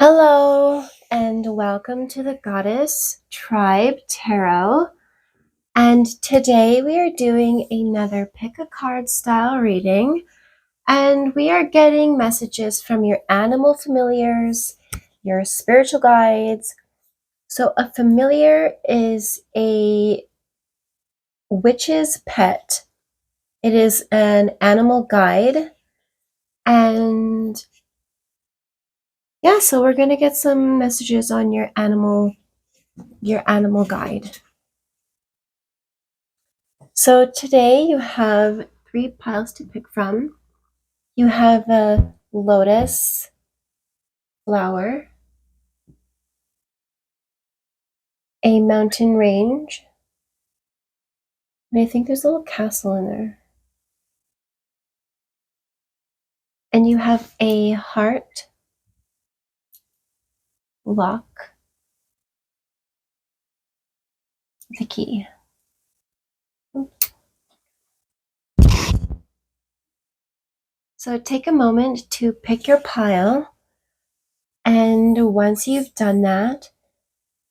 Hello, and welcome to the Goddess Tribe Tarot. And today we are doing another pick a card style reading, and we are getting messages from your animal familiars, your spiritual guides. So, a familiar is a witch's pet, it is an animal guide, and yeah, so we're going to get some messages on your animal guide. So today you have 3 piles to pick from. You have a lotus flower, a mountain range, and I think there's a little castle in there. And you have a heart, lock, the key. So take a moment to pick your pile, and once you've done that,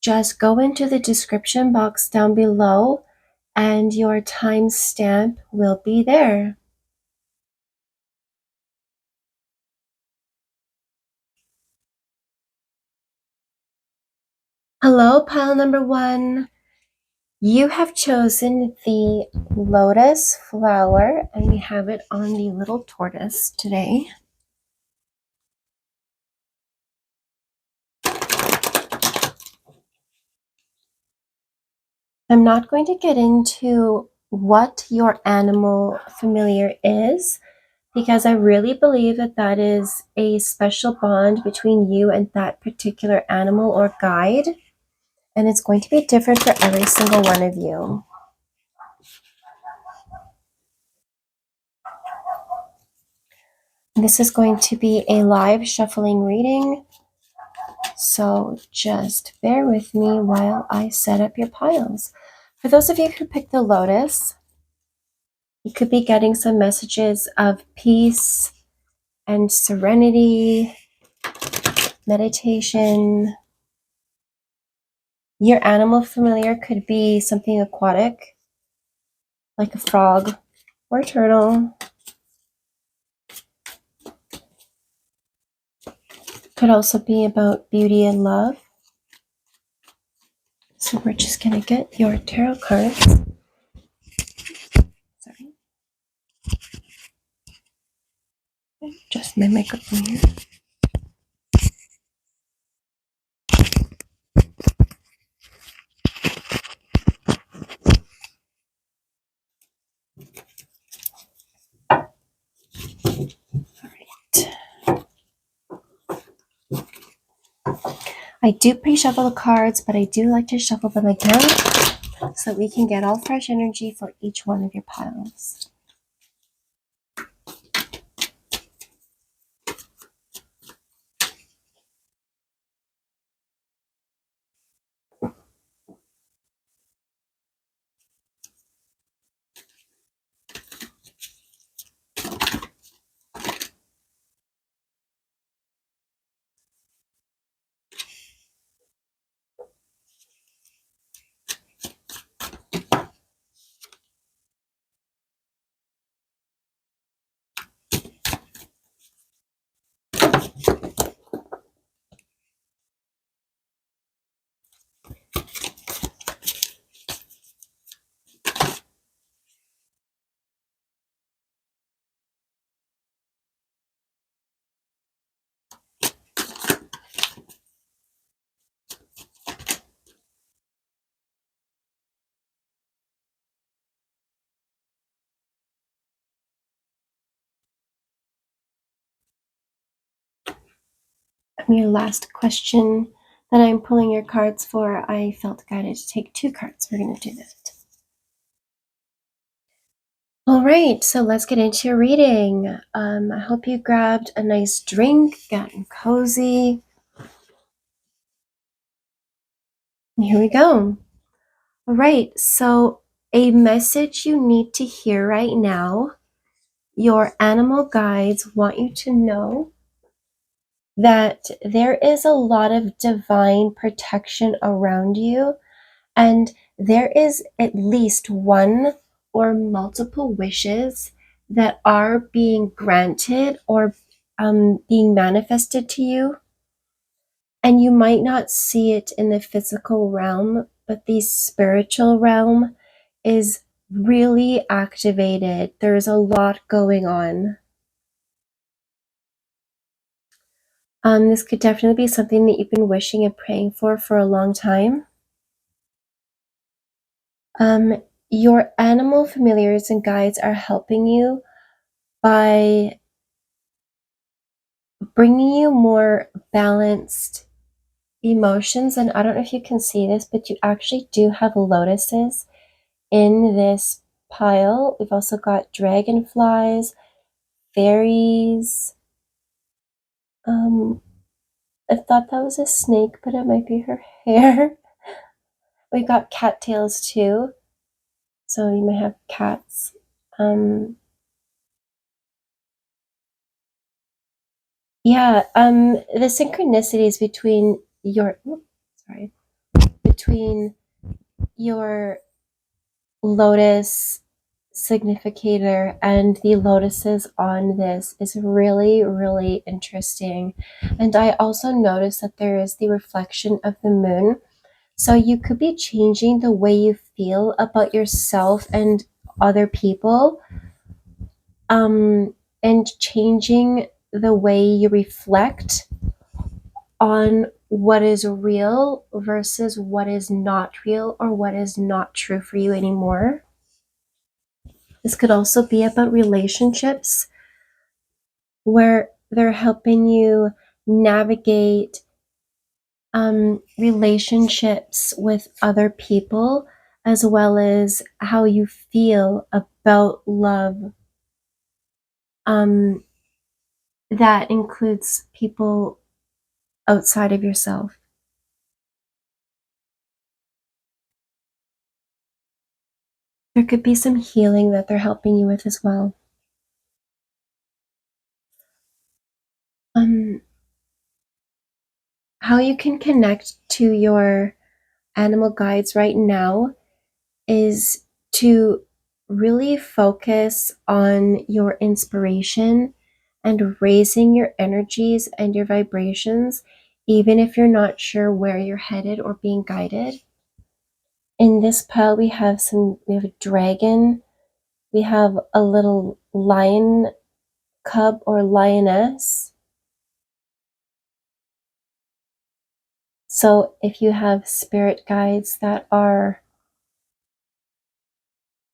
just go into the description box down below and your timestamp will be there. Hello, pile number 1. You have chosen the lotus flower, and we have it on the little tortoise today. I'm not going to get into what your animal familiar is, because I really believe that that is a special bond between you and that particular animal or guide, and it's going to be different for every single one of you. This is going to be a live shuffling reading, so just bear with me while I set up your piles. For those of you who picked the lotus, you could be getting some messages of peace and serenity, meditation. Your animal familiar could be something aquatic, like a frog or a turtle. Could also be about beauty and love. So we're just going to get your tarot cards. Sorry. Just my microphone here. I do pre-shuffle the cards, but I do like to shuffle them again so that we can get all fresh energy for each one of your piles. Your last question that I'm pulling your cards for, I felt guided to take 2 cards. We're going to do that. All right, so let's get into your reading. I hope you grabbed a nice drink, gotten cozy. And here we go. All right, so a message you need to hear right now. Your animal guides want you to know that there is a lot of divine protection around you, and there is at least one or multiple wishes that are being granted or being manifested to you. And you might not see it in the physical realm, but the spiritual realm is really activated. There's a lot going on. This could definitely be something that you've been wishing and praying for a long time. Your animal familiars and guides are helping you by bringing you more balanced emotions. And I don't know if you can see this, but you actually do have lotuses in this pile. We've also got dragonflies, fairies. I thought that was a snake, but it might be her hair. We got cattails too, so you may have cats. Yeah, the synchronicities between your lotus significator and the lotuses on this is really, really interesting. And I also noticed that there is the reflection of the moon. So you could be changing the way you feel about yourself and other people, and changing the way you reflect on what is real versus what is not real or what is not true for you anymore. This could also be about relationships where they're helping you navigate relationships with other people, as well as how you feel about love. Um, that includes people outside of yourself. There could be some healing that they're helping you with as well. Um, how you can connect to your animal guides right now is to really focus on your inspiration and raising your energies and your vibrations, even if you're not sure where you're headed or being guided. In this pile, we have a dragon, we have a little lion cub or lioness. So if you have spirit guides that are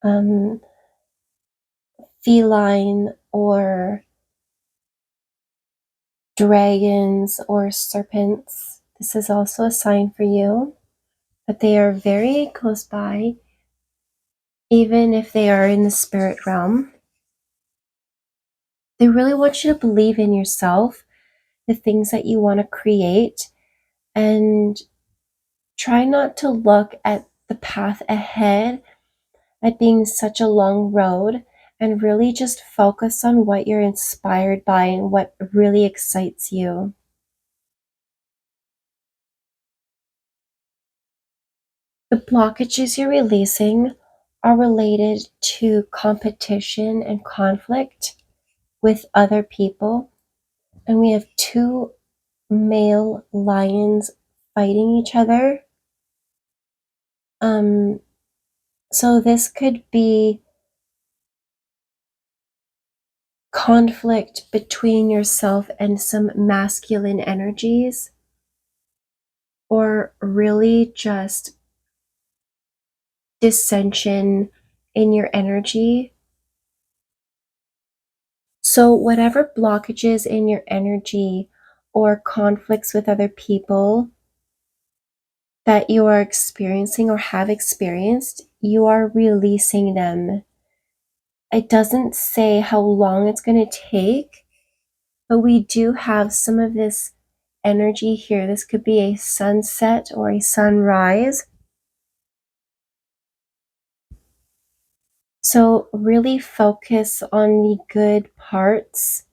um, feline or dragons or serpents, this is also a sign for you. But they are very close by, even if they are in the spirit realm. They really want you to believe in yourself, the things that you want to create, and try not to look at the path ahead at being such a long road, and really just focus on what you're inspired by and what really excites you. The blockages you're releasing are related to competition and conflict with other people. And we have two male lions fighting each other. Um, so this could be conflict between yourself and some masculine energies, or really just dissension in your energy. So, whatever blockages in your energy or conflicts with other people that you are experiencing or have experienced, you are releasing them. It doesn't say how long it's going to take, but we do have some of this energy here. This could be a sunset or a sunrise. So, really focus on the good parts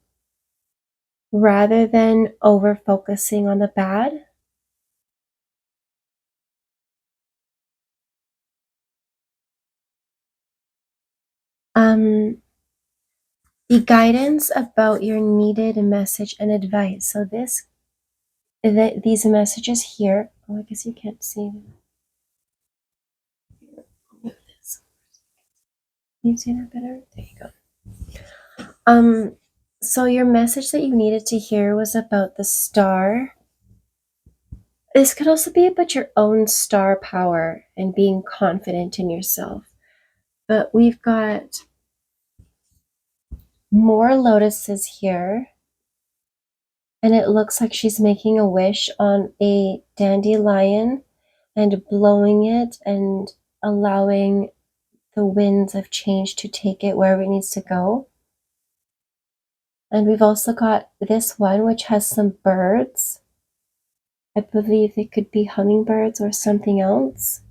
rather than over focusing on the bad. The guidance about your needed message and advice. So these messages here, oh, I guess you can't see them. Can you see that better? There you go. So your message that you needed to hear was about the star. This could also be about your own star power and being confident in yourself. But we've got more lotuses here. And it looks like she's making a wish on a dandelion and blowing it and allowing the winds of change to take it wherever it needs to go. And we've also got this one, which has some birds. I believe they could be hummingbirds or something else.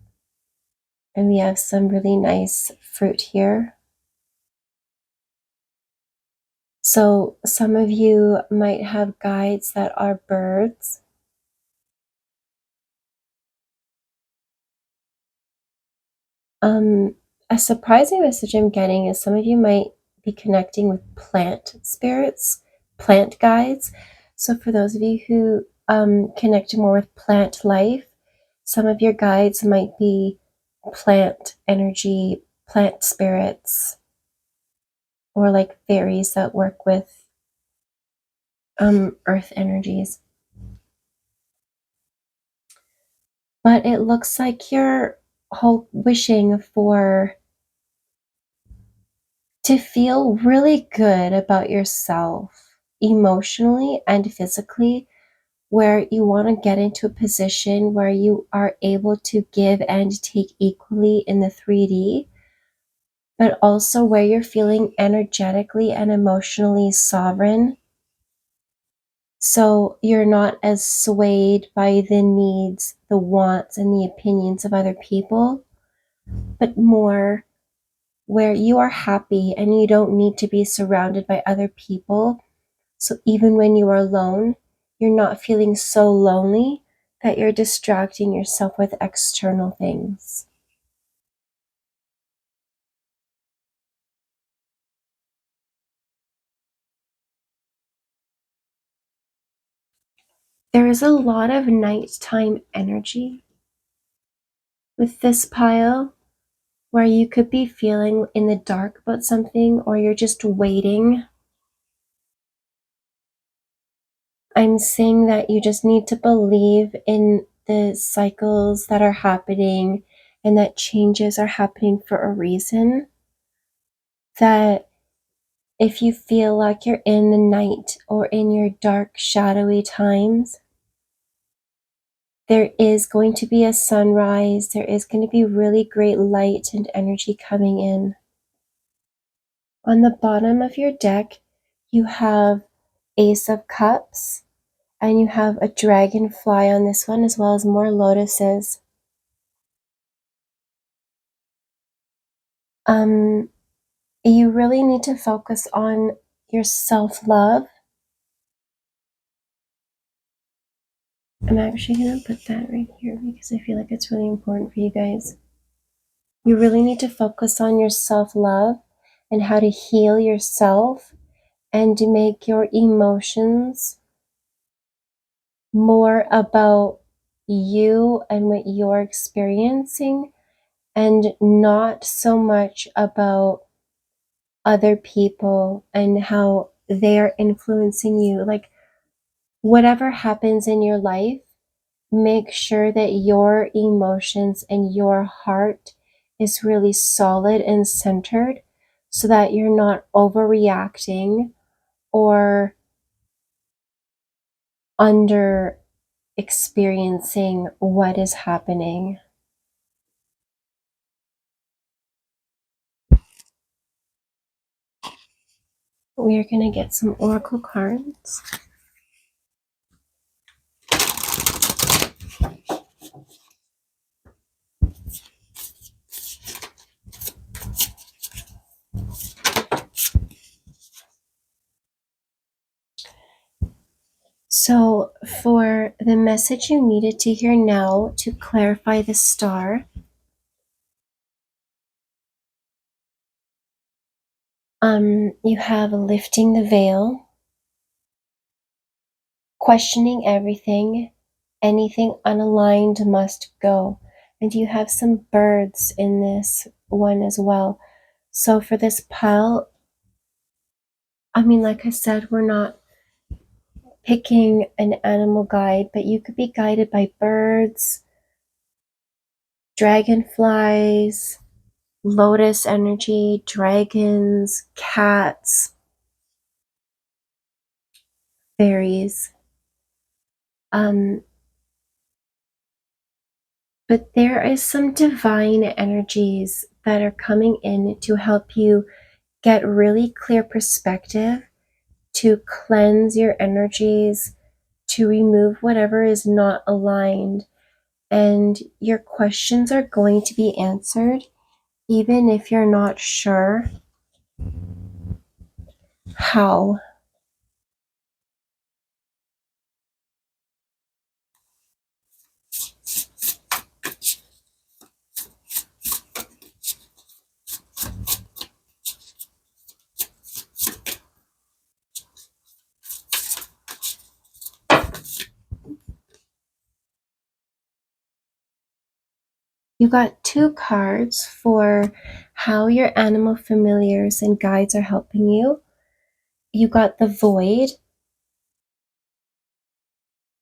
And we have some really nice fruit here. So some of you might have guides that are birds. A surprising message I'm getting is some of you might be connecting with plant spirits, plant guides. So for those of you who connect more with plant life, some of your guides might be plant energy, plant spirits, or like fairies that work with earth energies. But it looks like you're wishing for to feel really good about yourself emotionally and physically, where you want to get into a position where you are able to give and take equally in the 3D, but also where you're feeling energetically and emotionally sovereign. So you're not as swayed by the needs, the wants, and the opinions of other people, but more where you are happy and you don't need to be surrounded by other people. So even when you are alone, you're not feeling so lonely that you're distracting yourself with external things. There is a lot of nighttime energy with this pile where you could be feeling in the dark about something or you're just waiting. I'm saying that you just need to believe in the cycles that are happening and that changes are happening for a reason. That if you feel like you're in the night or in your dark, shadowy times, there is going to be a sunrise. There is going to be really great light and energy coming in. On the bottom of your deck, you have Ace of Cups, and you have a dragonfly on this one, as well as more lotuses. You really need to focus on your self-love. I'm actually going to put that right here because I feel like it's really important for you guys. You really need to focus on your self-love and how to heal yourself and to make your emotions more about you and what you're experiencing and not so much about other people and how they're influencing you. Like, whatever happens in your life, make sure that your emotions and your heart is really solid and centered so that you're not overreacting or under experiencing what is happening. We are going to get some oracle cards. So, for the message you needed to hear now to clarify the star, you have lifting the veil, questioning everything, anything unaligned must go. And you have some birds in this one as well. So, for this pile, like I said, we're not picking an animal guide, but you could be guided by birds, dragonflies, lotus energy, dragons, cats, fairies. Um, but there is some divine energies that are coming in to help you get really clear perspective, to cleanse your energies, to remove whatever is not aligned. And your questions are going to be answered, even if you're not sure how. You got two cards for how your animal familiars and guides are helping you. You got the void.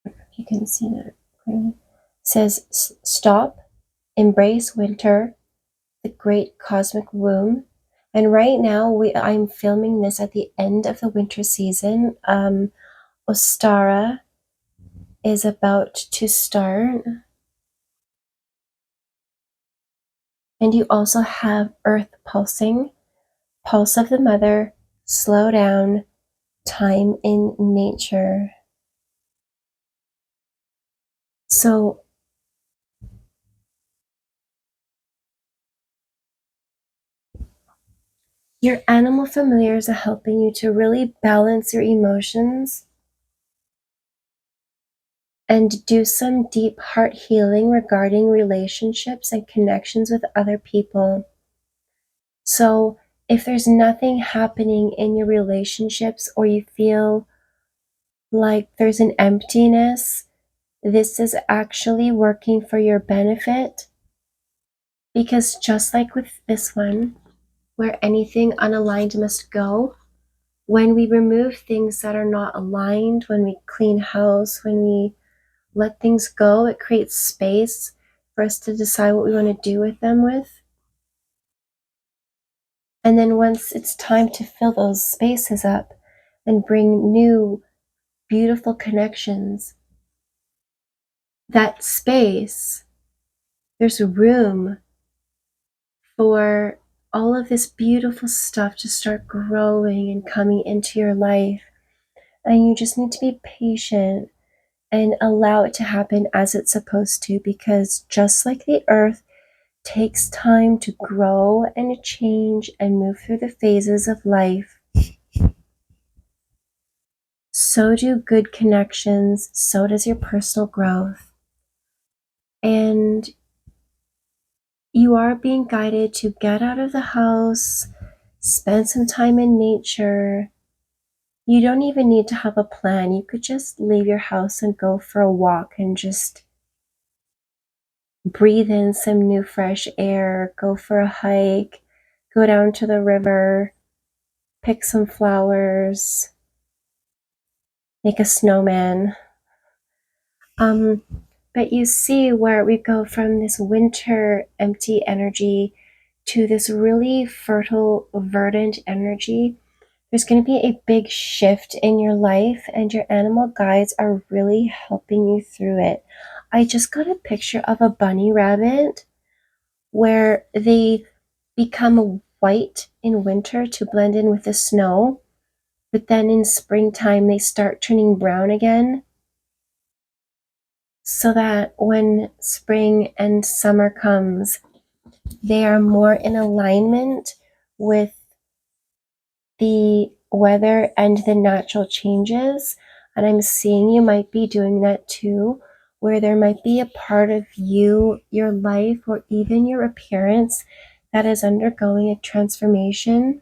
You can see that. It says stop, embrace winter, the great cosmic womb. And right now I'm filming this at the end of the winter season. Ostara is about to start. And you also have earth pulsing, pulse of the mother, slow down, time in nature. So your animal familiars are helping you to really balance your emotions and do some deep heart healing regarding relationships and connections with other people. So if there's nothing happening in your relationships, or you feel like there's an emptiness, this is actually working for your benefit. Because just like with this one, where anything unaligned must go, when we remove things that are not aligned, when we clean house, when we let things go, it creates space for us to decide what we want to do with them with. And then once it's time to fill those spaces up and bring new, beautiful connections, that space, there's room for all of this beautiful stuff to start growing and coming into your life. And you just need to be patient and allow it to happen as it's supposed to, because just like the earth takes time to grow and change and move through the phases of life, so do good connections, so does your personal growth. And you are being guided to get out of the house, spend some time in nature. You don't even need to have a plan. You could just leave your house and go for a walk and just breathe in some new fresh air, go for a hike, go down to the river, pick some flowers, make a snowman. But you see where we go from this winter empty energy to this really fertile, verdant energy. There's going to be a big shift in your life, and your animal guides are really helping you through it. I just got a picture of a bunny rabbit where they become white in winter to blend in with the snow, but then in springtime they start turning brown again, so that when spring and summer comes, they are more in alignment with the weather and the natural changes. And I'm seeing you might be doing that too, where there might be a part of you, your life, or even your appearance that is undergoing a transformation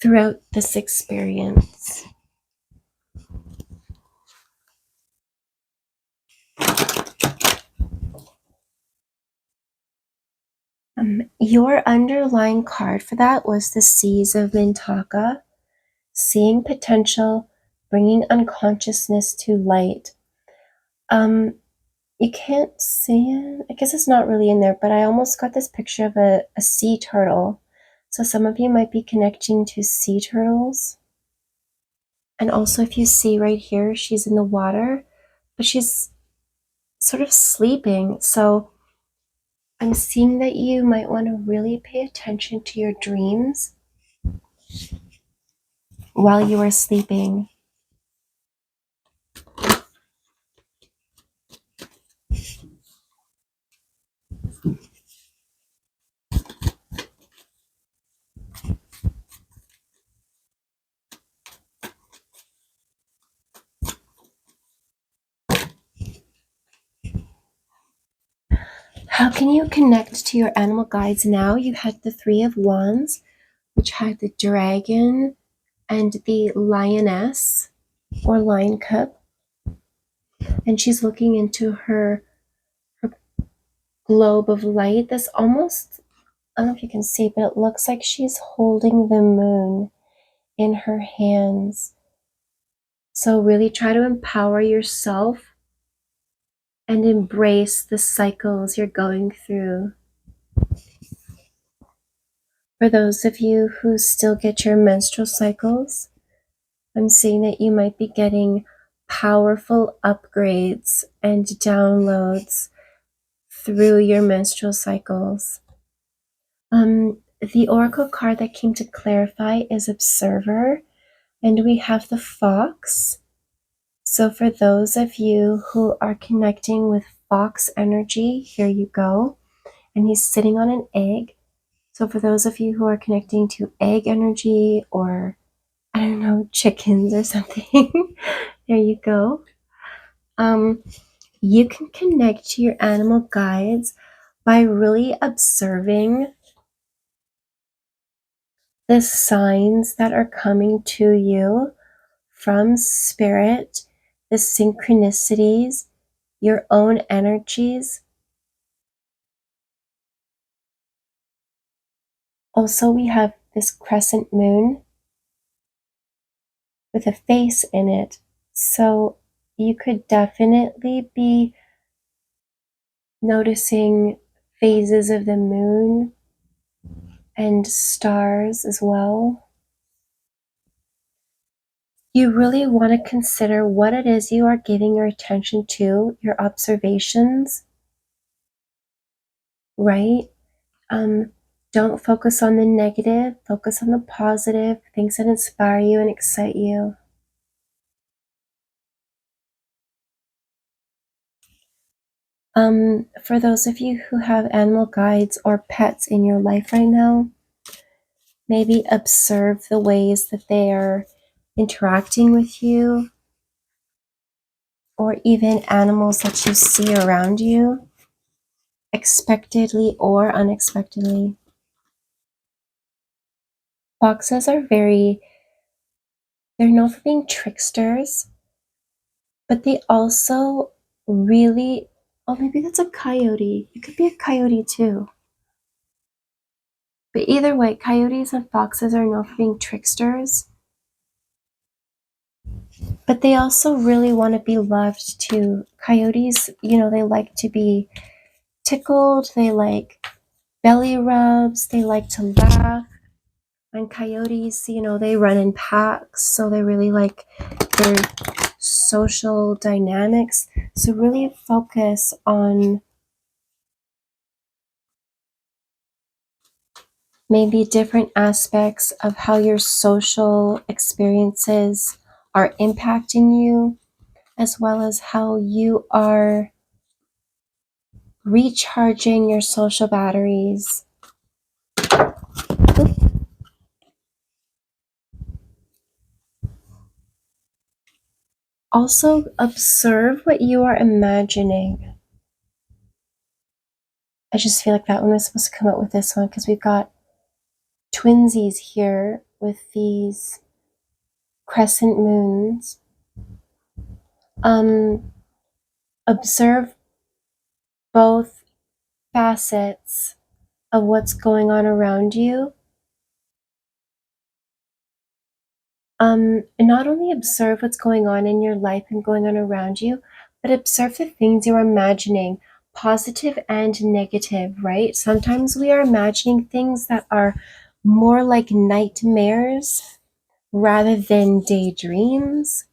throughout this experience. Your underlying card for that was the Seas of Mintaka, seeing potential, bringing unconsciousness to light. You can't see it. I guess it's not really in there, but I almost got this picture of a sea turtle. So some of you might be connecting to sea turtles. And also, if you see right here, she's in the water, but she's sort of sleeping. So I'm seeing that you might want to really pay attention to your dreams while you are sleeping. How can you connect to your animal guides now? You had the Three of Wands, which had the dragon and the lioness or lion cup. And she's looking into her globe of light. This almost, I don't know if you can see, but it looks like she's holding the moon in her hands. So really try to empower yourself and embrace the cycles you're going through. For those of you who still get your menstrual cycles, I'm seeing that you might be getting powerful upgrades and downloads through your menstrual cycles. The oracle card that came to clarify is Observer, and we have the Fox. So for those of you who are connecting with Fox energy, here you go. And he's sitting on an egg. So for those of you who are connecting to egg energy or, I don't know, chickens or something, there you go. You can connect to your animal guides by really observing the signs that are coming to you from spirit, the synchronicities, your own energies. Also, we have this crescent moon with a face in it. So you could definitely be noticing phases of the moon and stars as well. You really want to consider what it is you are giving your attention to, your observations, right? Don't focus on the negative, focus on the positive, things that inspire you and excite you. For those of you who have animal guides or pets in your life right now, maybe observe the ways that they are interacting with you, or even animals that you see around you, expectedly or unexpectedly. Foxes are they're known for being tricksters, but they also really, oh, maybe that's a coyote. It could be a coyote too. But either way, coyotes and foxes are known for being tricksters, but they also really want to be loved too. Coyotes, they like to be tickled, they like belly rubs, they like to laugh. And coyotes, they run in packs, so they really like their social dynamics. So really focus on maybe different aspects of how your social experiences are impacting you, as well as how you are recharging your social batteries. Also, observe what you are imagining. I just feel like that one was supposed to come out with this one because we've got twinsies here with these crescent moons. Observe both facets of what's going on around you. And not only observe what's going on in your life and going on around you, but observe the things you're imagining, positive and negative, right? Sometimes we are imagining things that are more like nightmares rather than daydreams.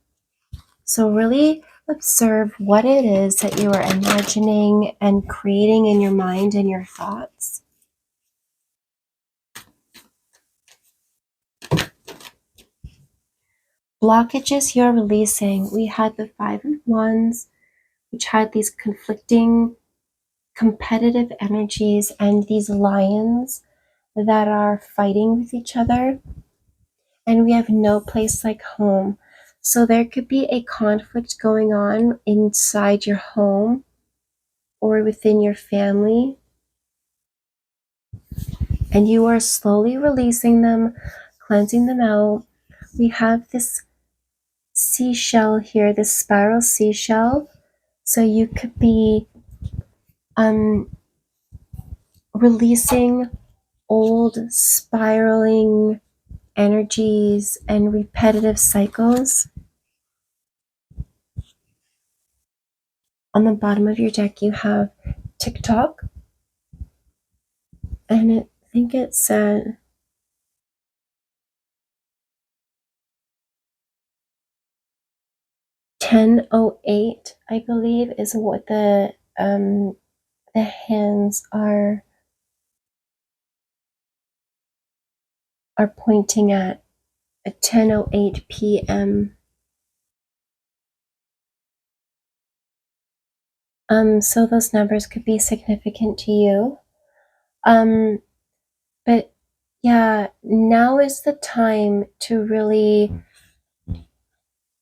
So, really observe what it is that you are imagining and creating in your mind and your thoughts. Blockages you're releasing. We had the Five of Wands, which had these conflicting competitive energies and these lions that are fighting with each other. And we have no place like home. So there could be a conflict going on inside your home or within your family. And you are slowly releasing them, cleansing them out. We have this seashell here, this spiral seashell. So you could be releasing old spiraling energies and repetitive cycles. On the bottom of your deck, you have TikTok, and I think it said 10:08, I believe, is what the hands are pointing at 10:08 p.m. So those numbers could be significant to you. But yeah, now is the time to really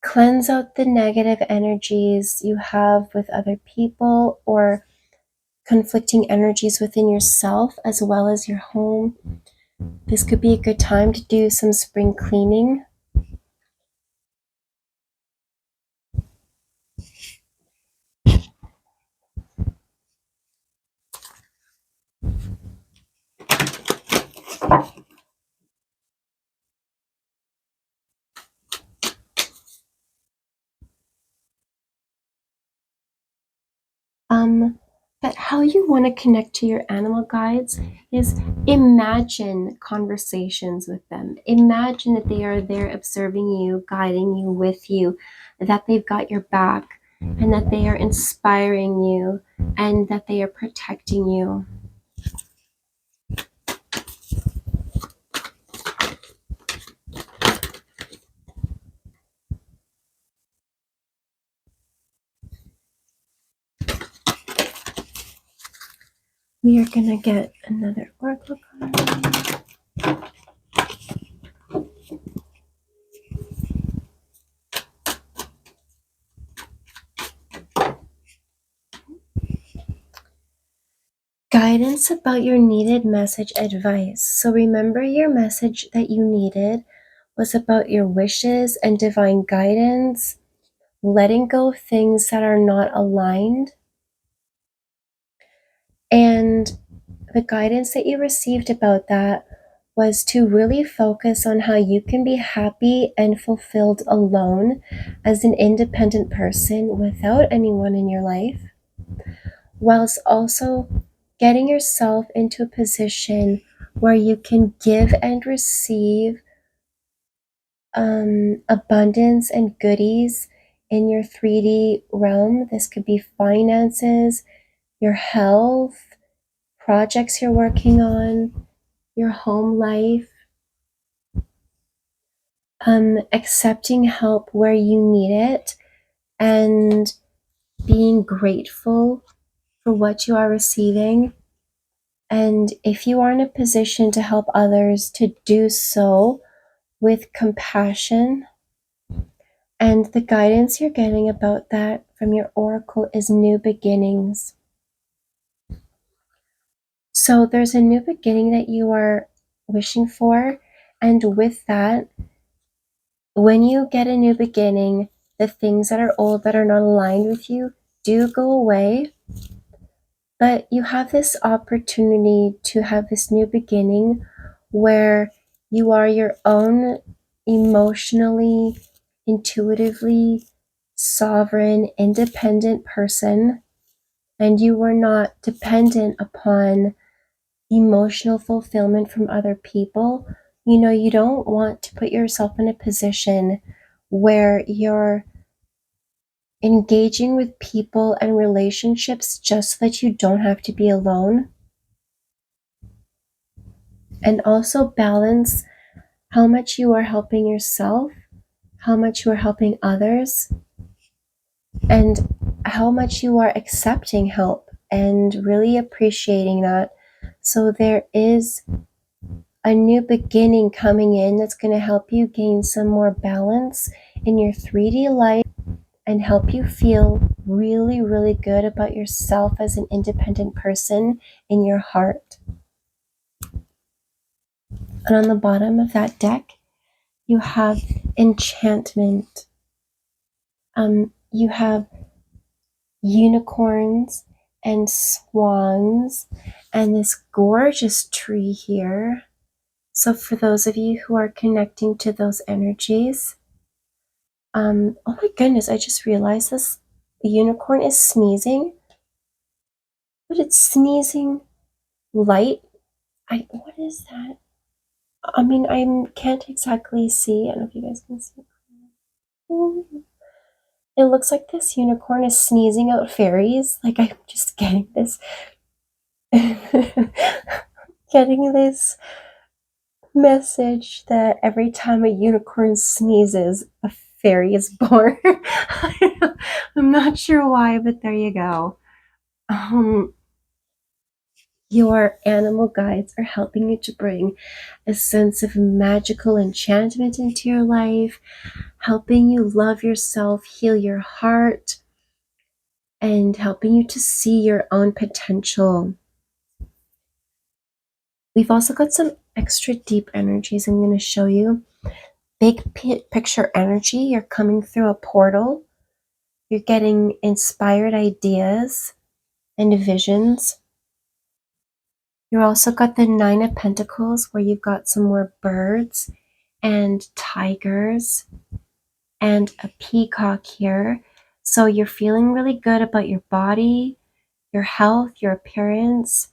cleanse out the negative energies you have with other people or conflicting energies within yourself as well as your home. This could be a good time to do some spring cleaning. But how you want to connect to your animal guides is imagine conversations with them. Imagine that they are there observing you, guiding you, with you, that they've got your back, and that they are inspiring you, and that they are protecting you. We are going to get another oracle card. Guidance about your needed message advice. So remember, your message that you needed was about your wishes and divine guidance, letting go of things that are not aligned. And the guidance that you received about that was to really focus on how you can be happy and fulfilled alone as an independent person without anyone in your life, whilst also getting yourself into a position where you can give and receive abundance and goodies in your 3D realm. This could be finances, your health, projects you're working on, your home life, accepting help where you need it, and being grateful for what you are receiving. And if you are in a position to help others, to do so with compassion And the guidance you're getting about that from your oracle is new beginnings. So there's a new beginning that you are wishing for. And with that, when you get a new beginning, the things that are old that are not aligned with you do go away. But you have this opportunity to have this new beginning where you are your own emotionally, intuitively sovereign, independent person, and you are not dependent upon emotional fulfillment from other people. You don't want to put yourself in a position where you're engaging with people and relationships just so that you don't have to be alone. And also balance how much you are helping yourself, how much you are helping others, and how much you are accepting help and really appreciating that. So there is a new beginning coming in that's going to help you gain some more balance in your 3D life and help you feel really, really good about yourself as an independent person in your heart. And on the bottom of that deck, you have enchantment. You have unicorns and swans and this gorgeous tree here. So for those of you who are connecting to those energies, oh my goodness, I just realized this. The unicorn is sneezing, but it's sneezing light. What is that? I mean, I can't exactly see. I don't know if you guys can see. It looks like this unicorn is sneezing out fairies. Like I'm just getting this, getting this message that every time a unicorn sneezes, a fairy is born. I'm not sure why, but there you go. Your animal guides are helping you to bring a sense of magical enchantment into your life, helping you love yourself, heal your heart, and helping you to see your own potential. We've also got some extra deep energies I'm going to show you. Big picture energy. You're coming through a portal. You're getting inspired ideas and visions. You also got the Nine of Pentacles, where you've got some more birds and tigers and a peacock here. So you're feeling really good about your body, your health, your appearance,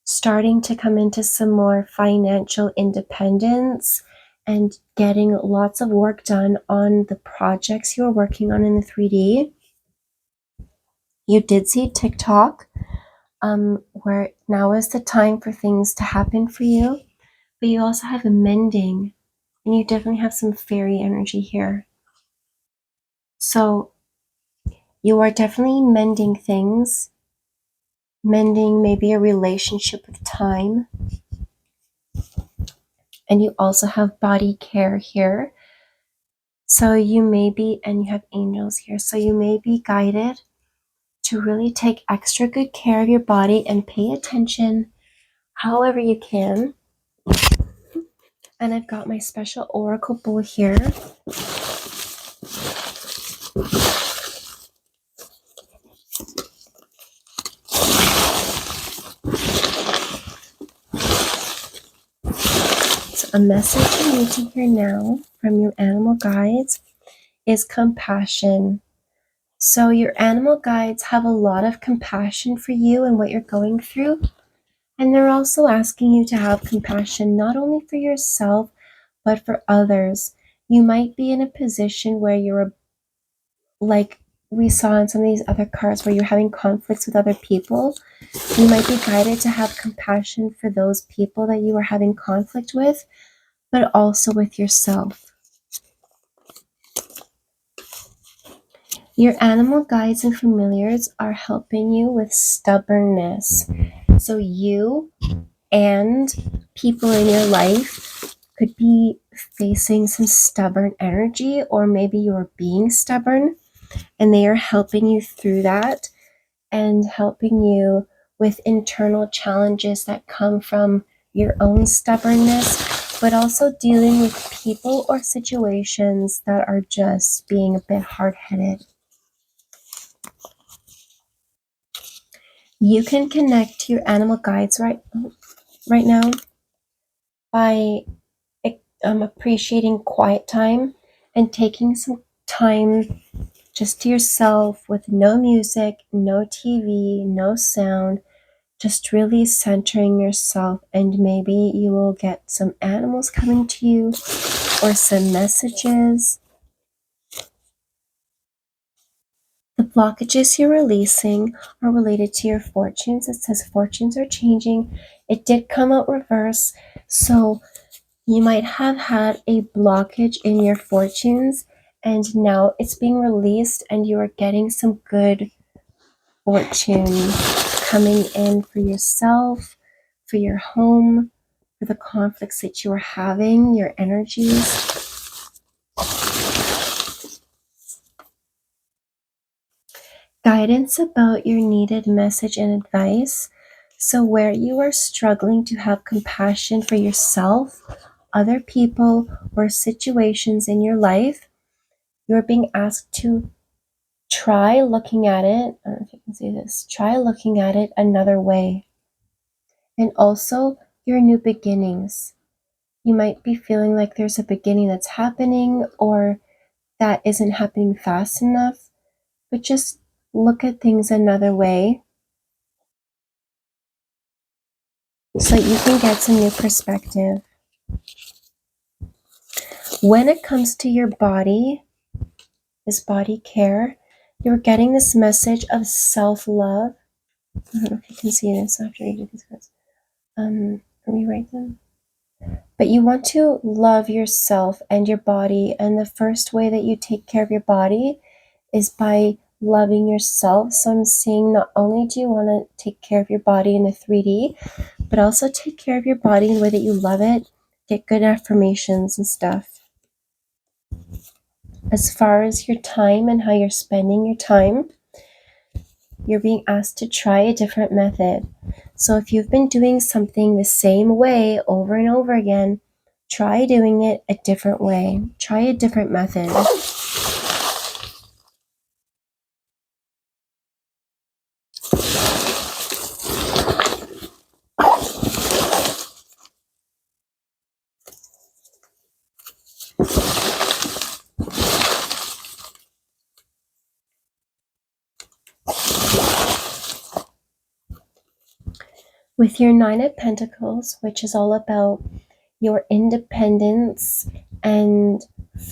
starting to come into some more financial independence and getting lots of work done on the projects you're working on in the 3D. You did see TikTok, where now is the time for things to happen for you, but you also have a mending, and you definitely have some fairy energy here. So you are definitely mending things, mending maybe a relationship with time. And you also have body care here. So you may be, and you have angels here. So you may be guided to really take extra good care of your body and pay attention however you can. And I've got my special oracle bowl here. So a message you need to hear now from your animal guides is compassion. So your animal guides have a lot of compassion for you and what you're going through. And they're also asking you to have compassion not only for yourself, but for others. You might be in a position where you're, like we saw in some of these other cards, where you're having conflicts with other people. You might be guided to have compassion for those people that you are having conflict with, but also with yourself. Your animal guides and familiars are helping you with stubbornness. So you and people in your life could be facing some stubborn energy, or maybe you're being stubborn, and they are helping you through that and helping you with internal challenges that come from your own stubbornness, but also dealing with people or situations that are just being a bit hard-headed. You can connect to your animal guides right now by appreciating quiet time and taking some time just to yourself with no music, no TV, no sound, just really centering yourself, and maybe you will get some animals coming to you or some messages. The blockages you're releasing are related to your fortunes. It says fortunes are changing. It did come out reverse, so you might have had a blockage in your fortunes, and now it's being released and you are getting some good fortune coming in for yourself, for your home, for the conflicts that you are having, your energies. Guidance about your needed message and advice. So, where you are struggling to have compassion for yourself, other people, or situations in your life, you're being asked to try looking at it. I don't know if you can see this. Try looking at it another way. And also your new beginnings. You might be feeling like there's a beginning that's happening or that isn't happening fast enough, but just look at things another way so that you can get some new perspective. When it comes to your body, this body care, you're getting this message of self-love. I don't know if you can see this after you do these cards. Rewrite them. But you want to love yourself and your body, and the first way that you take care of your body is by loving yourself. So I'm seeing not only do you want to take care of your body in the 3D, but also take care of your body in the way that you love it. Get good affirmations and stuff. As far as your time and how you're spending your time, you're being asked to try a different method. So if you've been doing something the same way over and over again, try doing it a different way. Try a different method. With your Nine of Pentacles, which is all about your independence and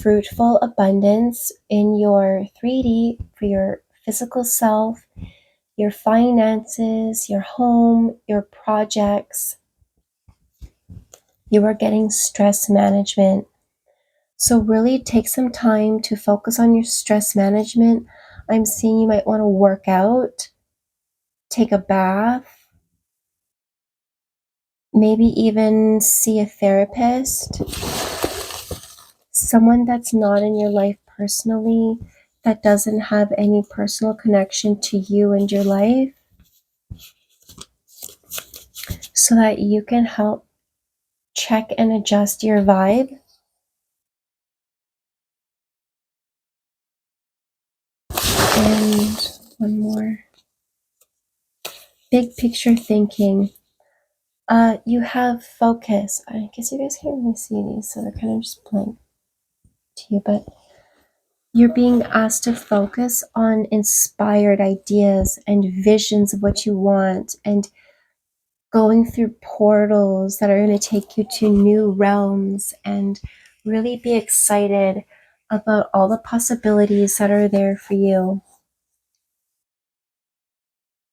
fruitful abundance in your 3D for your physical self, your finances, your home, your projects, you are getting stress management. So really take some time to focus on your stress management. I'm seeing you might want to work out, take a bath, maybe even see a therapist, someone that's not in your life personally, that doesn't have any personal connection to you and your life, so that you can help check and adjust your vibe. And one more. Big picture thinking. You have focus. I guess you guys can't really see these, so they're kind of just blank to you, but you're being asked to focus on inspired ideas and visions of what you want, and going through portals that are going to take you to new realms, and really be excited about all the possibilities that are there for you,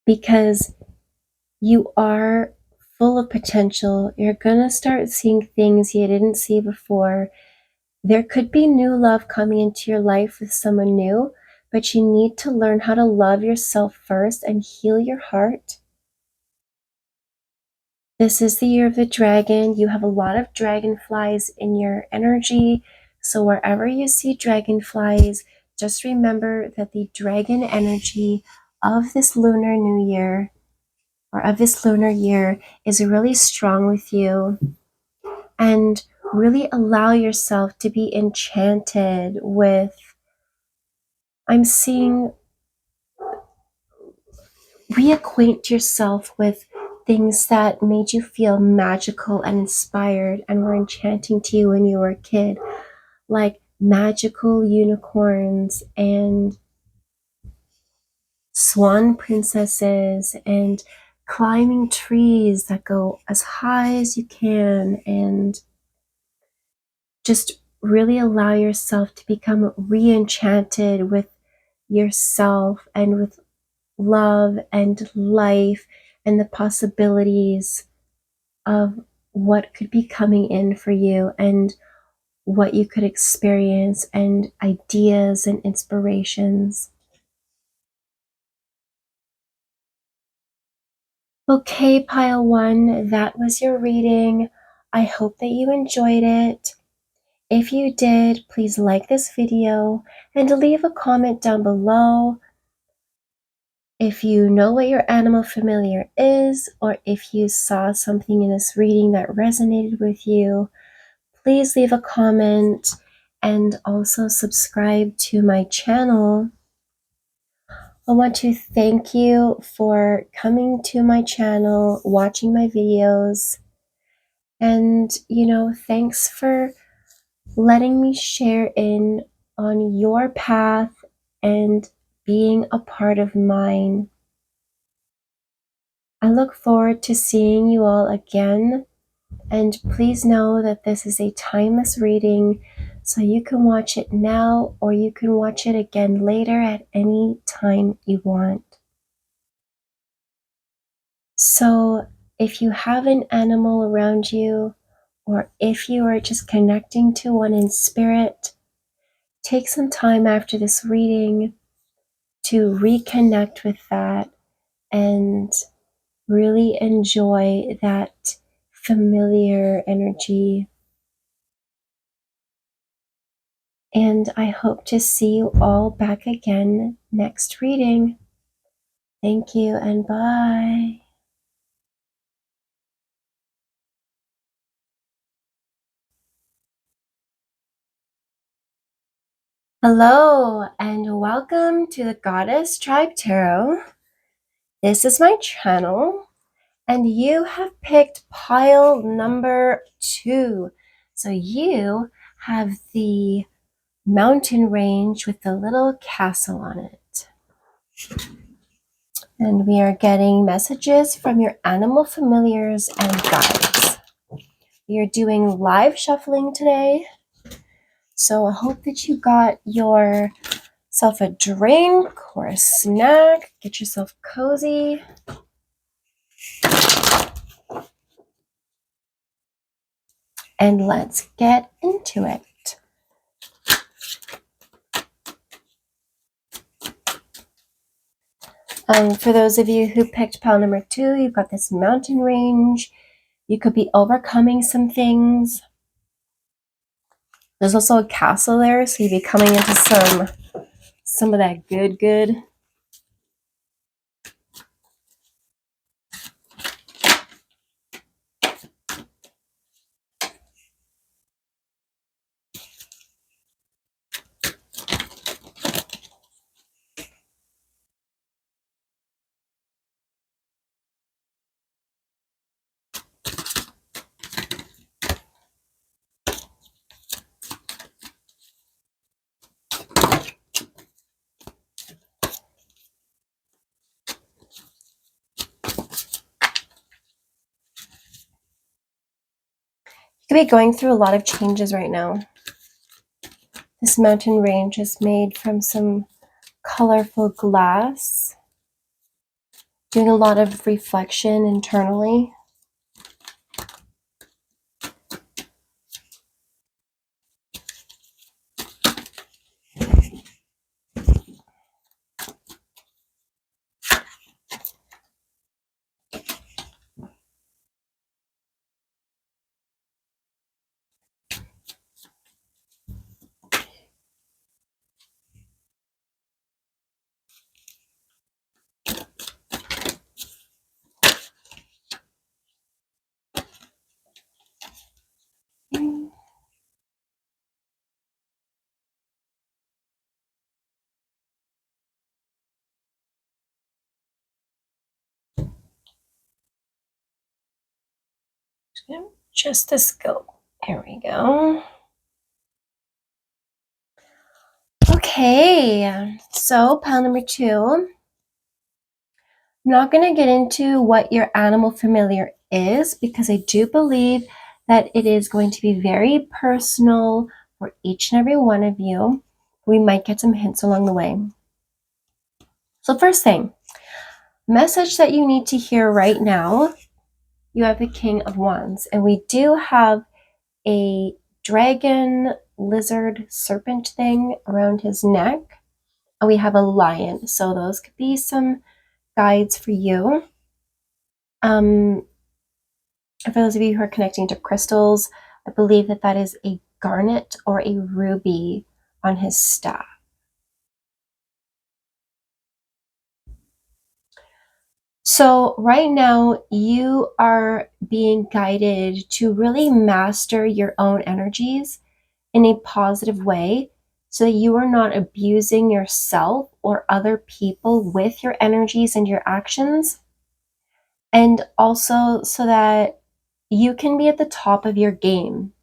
because you are full of potential. You're going to start seeing things you didn't see before. There could be new love coming into your life with someone new, but you need to learn how to love yourself first and heal your heart. This is the year of the dragon. You have a lot of dragonflies in your energy. So wherever you see dragonflies, just remember that the dragon energy of this lunar new year or of this lunar year is really strong with you. And really allow yourself to be enchanted with, I'm seeing, reacquaint yourself with things that made you feel magical and inspired and were enchanting to you when you were a kid, like magical unicorns and swan princesses and climbing trees that go as high as you can, and just really allow yourself to become re-enchanted with yourself and with love and life and the possibilities of what could be coming in for you and what you could experience and ideas and inspirations. Okay, pile one, that was your reading. I hope that you enjoyed it. If you did, please like this video and leave a comment down below if you know what your animal familiar is, or if you saw something in this reading that resonated with you. Please leave a comment and also subscribe to my channel. I want to thank you for coming to my channel, watching my videos, and thanks for letting me share in on your path and being a part of mine. I look forward to seeing you all again, and please know that this is a timeless reading, so you can watch it now or you can watch it again later at any time you want. So if you have an animal around you, or if you are just connecting to one in spirit, take some time after this reading to reconnect with that and really enjoy that familiar energy. And I hope to see you all back again next reading. Thank you and bye. Hello and welcome to the Goddess Tribe Tarot. This is my channel and you have picked pile number 2. So you have the mountain range with the little castle on it. And we are getting messages from your animal familiars and guides. We are doing live shuffling today. So I hope that you got yourself a drink or a snack. Get yourself cozy. And let's get into it. For those of you who picked pile number 2, you've got this mountain range. You could be overcoming some things. There's also a castle there, so you'd be coming into some of that good. You could be going through a lot of changes right now. This mountain range is made from some colorful glass, doing a lot of reflection internally. Just the scope. There we go. Okay, so pile number 2. I'm not going to get into what your animal familiar is because I do believe that it is going to be very personal for each and every one of you. We might get some hints along the way. So first thing, message that you need to hear right now, you have the King of Wands, and we do have a dragon, lizard, serpent thing around his neck, and we have a lion. So those could be some guides for you. For those of you who are connecting to crystals, I believe that that is a garnet or a ruby on his staff. So right now you are being guided to really master your own energies in a positive way so that you are not abusing yourself or other people with your energies and your actions. And also so that you can be at the top of your game.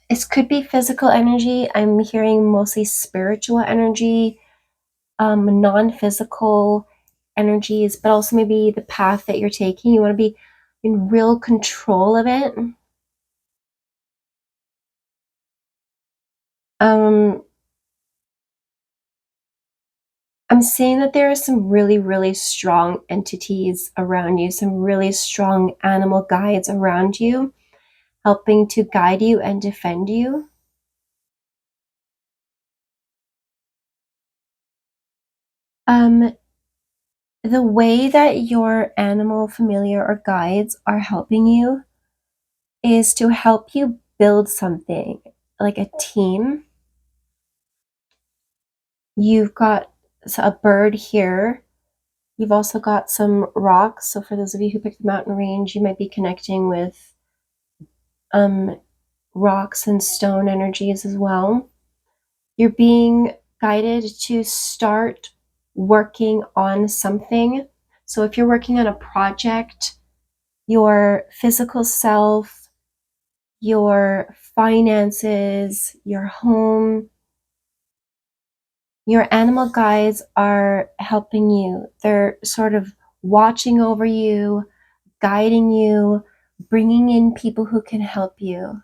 This could be physical energy. I'm hearing mostly spiritual energy, non-physical energies, but also maybe the path that you're taking. You want to be in real control of it. I'm seeing that there are some really, really strong entities around you, some really strong animal guides around you, helping to guide you and defend you. The way that your animal familiar or guides are helping you is to help you build something like a team. You've got a bird here. You've also got some rocks. So for those of you who picked the mountain range, you might be connecting with rocks and stone energies as well. You're being guided to start working on something. So if you're working on a project, your physical self, your finances, your home, your animal guides are helping you. They're sort of watching over you, guiding you, bringing in people who can help you.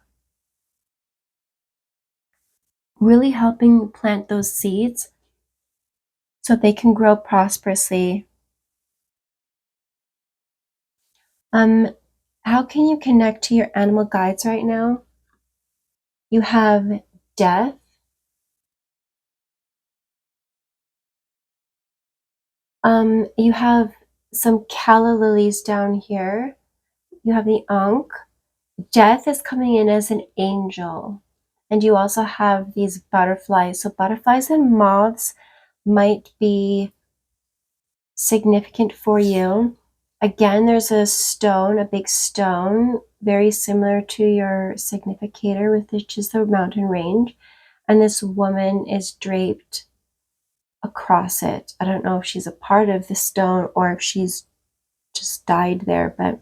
Really helping plant those seeds so they can grow prosperously. How can you connect to your animal guides right now? You have death. You have some calla lilies down here. You have the Ankh. Death is coming in as an angel. And you also have these butterflies. So butterflies and moths might be significant for you. Again, there's a stone, a big stone, very similar to your significator, which is the mountain range. And this woman is draped across it. I don't know if she's a part of the stone or if she's just died there, but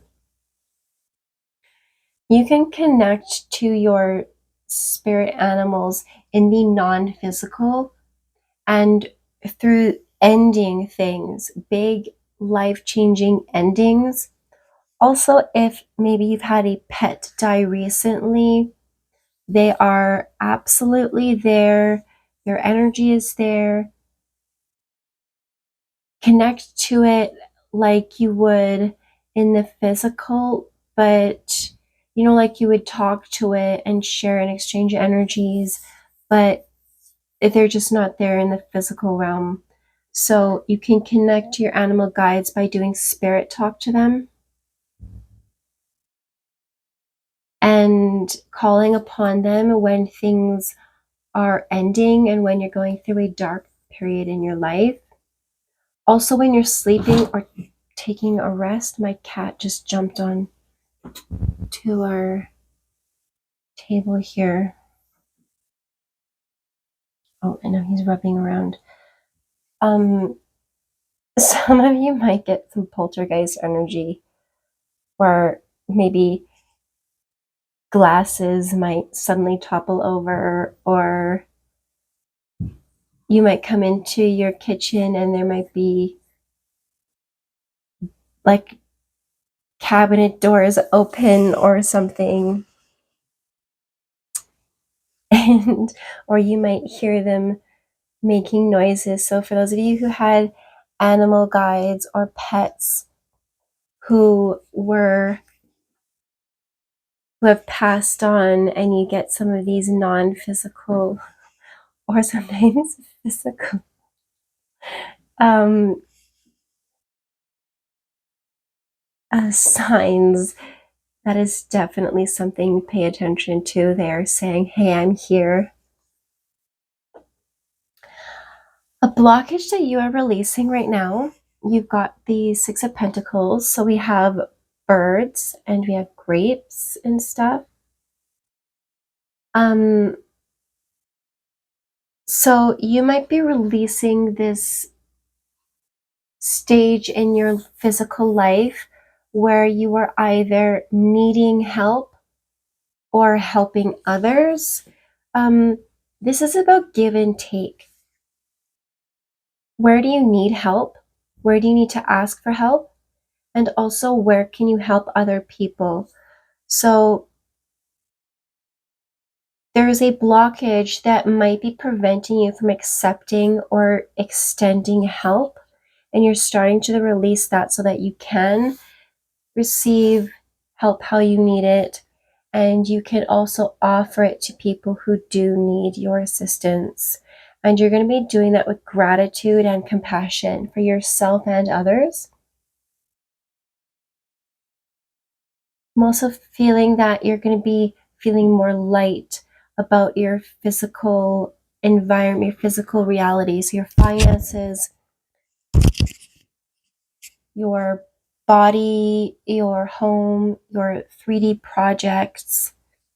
you can connect to your spirit animals in the non-physical and through ending things, big life-changing endings. Also, if maybe you've had a pet die recently, they are absolutely there. Their energy is there. Connect to it like you would in the physical, but like you would talk to it and share and exchange energies, but they're just not there in the physical realm. So you can connect to your animal guides by doing spirit talk to them and calling upon them when things are ending and when you're going through a dark period in your life. Also, when you're sleeping or taking a rest, my cat just jumped on to our table here. Oh, I know he's rubbing around. Some of you might get some poltergeist energy, where maybe glasses might suddenly topple over, or you might come into your kitchen and there might be like cabinet doors open or something. And or you might hear them making noises. So for those of you who had animal guides or pets who have passed on, and you get some of these non-physical or sometimes physical um, signs, that is definitely something to pay attention to. They're saying, hey, I'm here. A blockage that you are releasing right now, you've got the Six of Pentacles. So we have birds and we have grapes and stuff. So you might be releasing this stage in your physical life where you are either needing help or helping others. This is about give and take. Where do you need help? Where do you need to ask for help? And also, where can you help other people? So there is a blockage that might be preventing you from accepting or extending help. And you're starting to release that so that you can receive help how you need it. And you can also offer it to people who do need your assistance. And you're going to be doing that with gratitude and compassion for yourself and others. I'm also feeling that you're going to be feeling more light about your physical environment, your physical reality. So your finances, your body, your home, your 3D projects,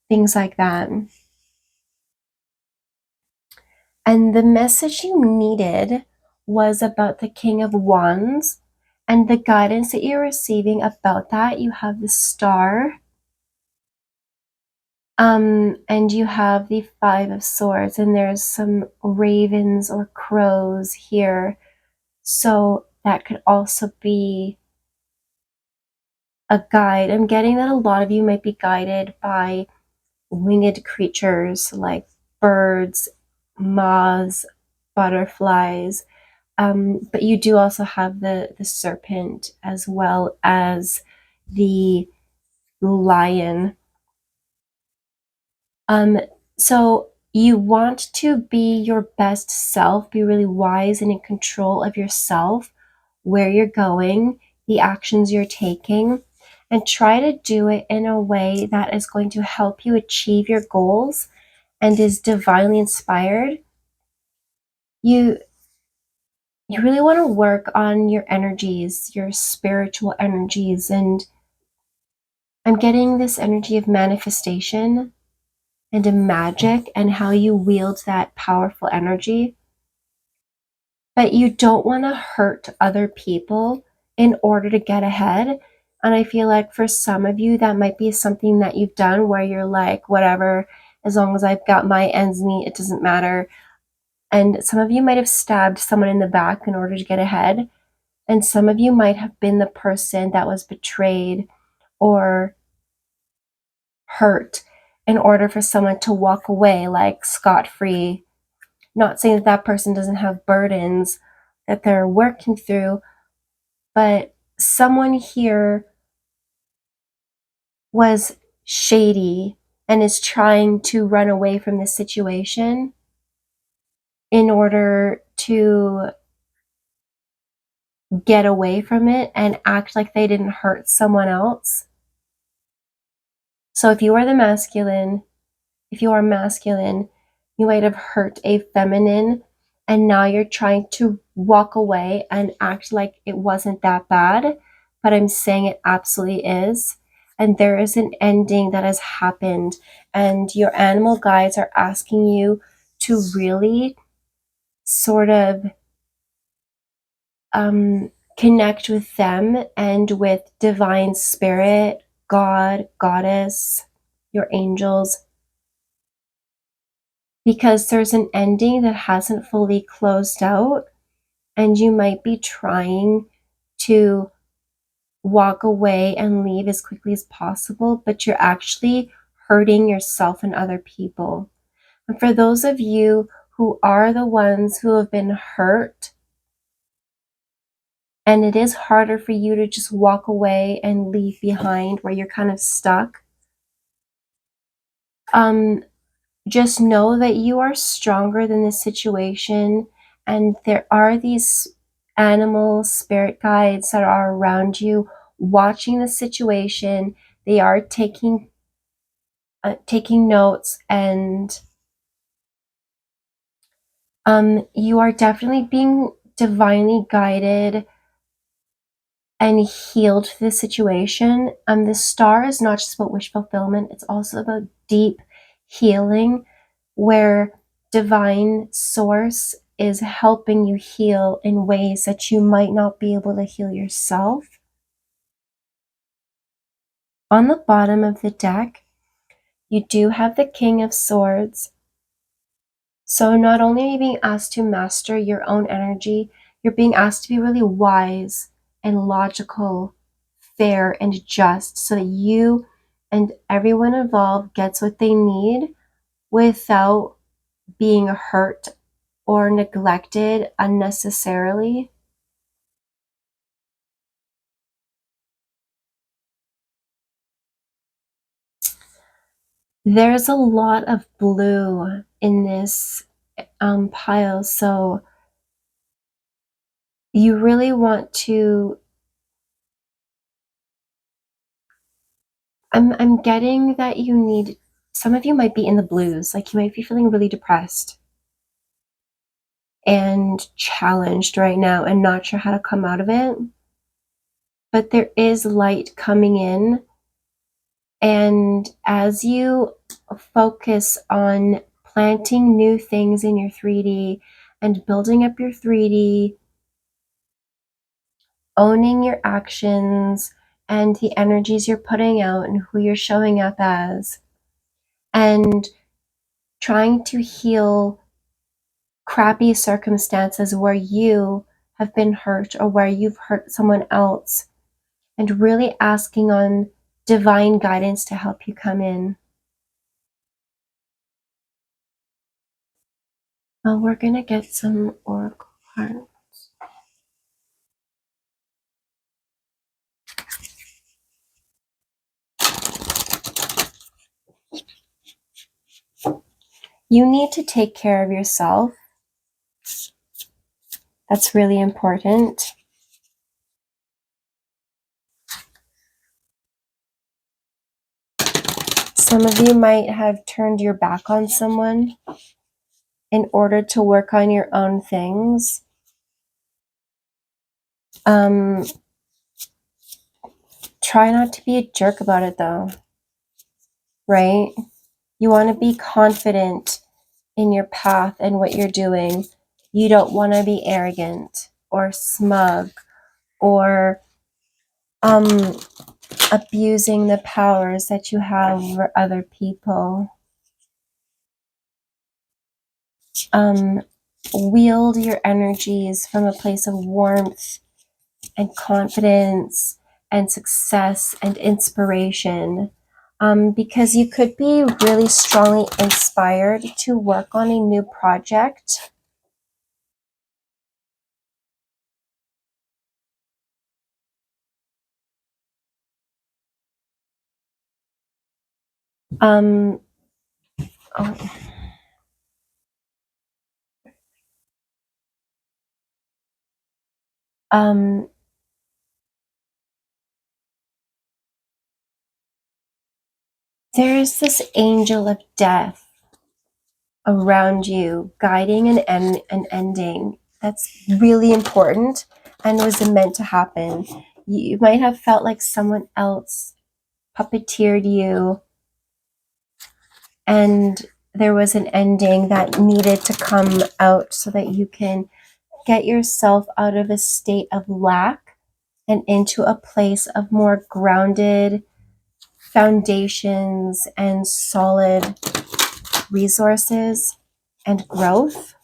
things like that. And the message you needed was about the King of Wands and the guidance that you're receiving about that. You have the Star, and you have the Five of Swords, and there's some ravens or crows here. So that could also be a guide. I'm getting that a lot of you might be guided by winged creatures like birds, moths, butterflies. But you do also have the serpent as well as the lion. So you want to be your best self, be really wise and in control of yourself, where you're going, the actions you're taking, and try to do it in a way that is going to help you achieve your goals and is divinely inspired. You really want to work on your energies, your spiritual energies, and I'm getting this energy of manifestation and a magic and how you wield that powerful energy. But you don't want to hurt other people in order to get ahead. And I feel like for some of you, that might be something that you've done where you're like, whatever, as long as I've got my ends meet, it doesn't matter. And some of you might have stabbed someone in the back in order to get ahead. And some of you might have been the person that was betrayed or hurt in order for someone to walk away like scot-free. Not saying that that person doesn't have burdens that they're working through, but someone here was shady and is trying to run away from this situation in order to get away from it and act like they didn't hurt someone else. So if you are masculine, you might have hurt a feminine, and now you're trying to walk away and act like it wasn't that bad, but I'm saying it absolutely is. And there is an ending that has happened, and your animal guides are asking you to really sort of connect with them and with divine spirit, God, goddess, your angels, because there's an ending that hasn't fully closed out, and you might be trying to walk away and leave as quickly as possible, but you're actually hurting yourself and other people. And for those of you who are the ones who have been hurt, and it is harder for you to just walk away and leave behind where you're kind of stuck, just know that you are stronger than this situation, and there are these animal spirit guides that are around you watching the situation. They are taking notes, and you are definitely being divinely guided and healed to this situation. The star is not just about wish fulfillment, it's also about deep healing, where divine source is helping you heal in ways that you might not be able to heal yourself. On the bottom of the deck, you do have the King of Swords. So not only are you being asked to master your own energy, you're being asked to be really wise and logical, fair and just, so that you and everyone involved gets what they need without being hurt or neglected unnecessarily. There's a lot of blue in this pile, so you really want to. I'm getting that you need. Some of you might be in the blues, like you might be feeling really depressed and challenged right now and not sure how to come out of it. But there is light coming in, and as you focus on planting new things in your 3D and building up your 3D, owning your actions and the energies you're putting out and who you're showing up as, and trying to heal crappy circumstances where you have been hurt or where you've hurt someone else, and really asking on divine guidance to help you come in. Well, we're going to get some oracle cards. You need to take care of yourself. That's really important. Some of you might have turned your back on someone in order to work on your own things. Try not to be a jerk about it though, right? You want to be confident in your path and what you're doing. You don't want to be arrogant or smug or abusing the powers that you have over other people. Wield your energies from a place of warmth and confidence and success and inspiration, because you could be really strongly inspired to work on a new project. Oh. There's this angel of death around you, guiding an ending. That's really important and was meant to happen. You might have felt like someone else puppeteered you, and there was an ending that needed to come out so that you can get yourself out of a state of lack and into a place of more grounded foundations and solid resources and growth.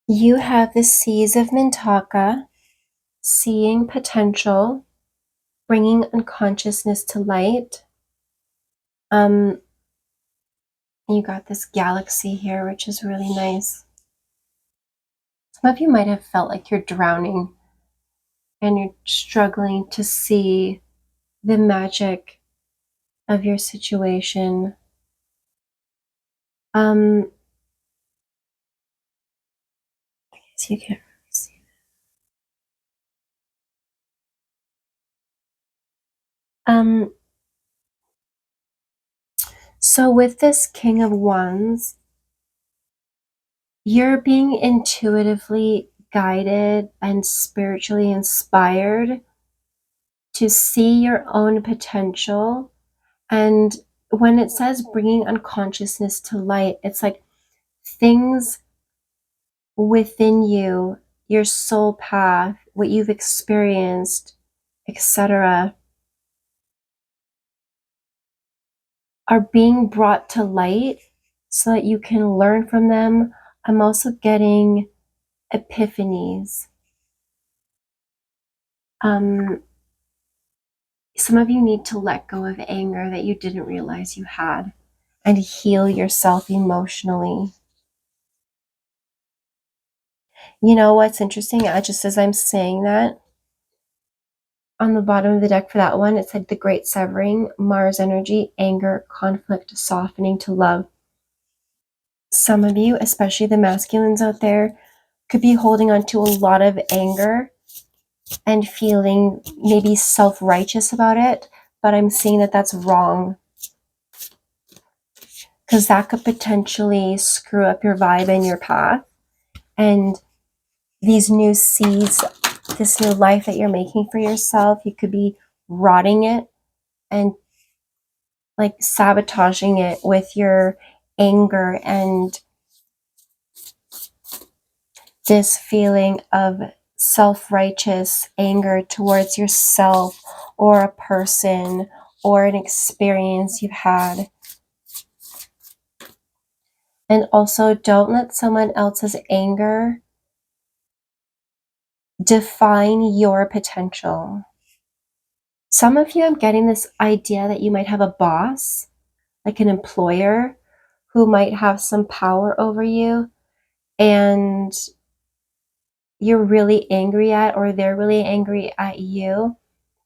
You have the Seas of Mintaka, seeing potential, bringing unconsciousness to light. You got this galaxy here, which is really nice. Some of you might have felt like you're drowning and you're struggling to see the magic of your situation. I guess you can't really see it. So with this King of Wands, you're being intuitively guided and spiritually inspired to see your own potential. And when it says bringing unconsciousness to light, it's like things within you, your soul path, what you've experienced, etc., are being brought to light so that you can learn from them. I'm also getting epiphanies. Some of you need to let go of anger that you didn't realize you had and heal yourself emotionally. You know what's interesting? Just as I'm saying that, on the bottom of the deck for that one, it said the Great Severing, Mars energy, anger, conflict, softening to love. Some of you, especially the masculines out there, could be holding on to a lot of anger and feeling maybe self-righteous about it, but I'm seeing that that's wrong, because that could potentially screw up your vibe and your path. And these new seeds, this new life that you're making for yourself, you could be rotting it and like sabotaging it with your anger and this feeling of self-righteous anger towards yourself or a person or an experience you've had. And also, don't let someone else's anger define your potential. Some of you, I'm getting this idea that you might have a boss, like an employer, who might have some power over you, and you're really angry at, or they're really angry at you,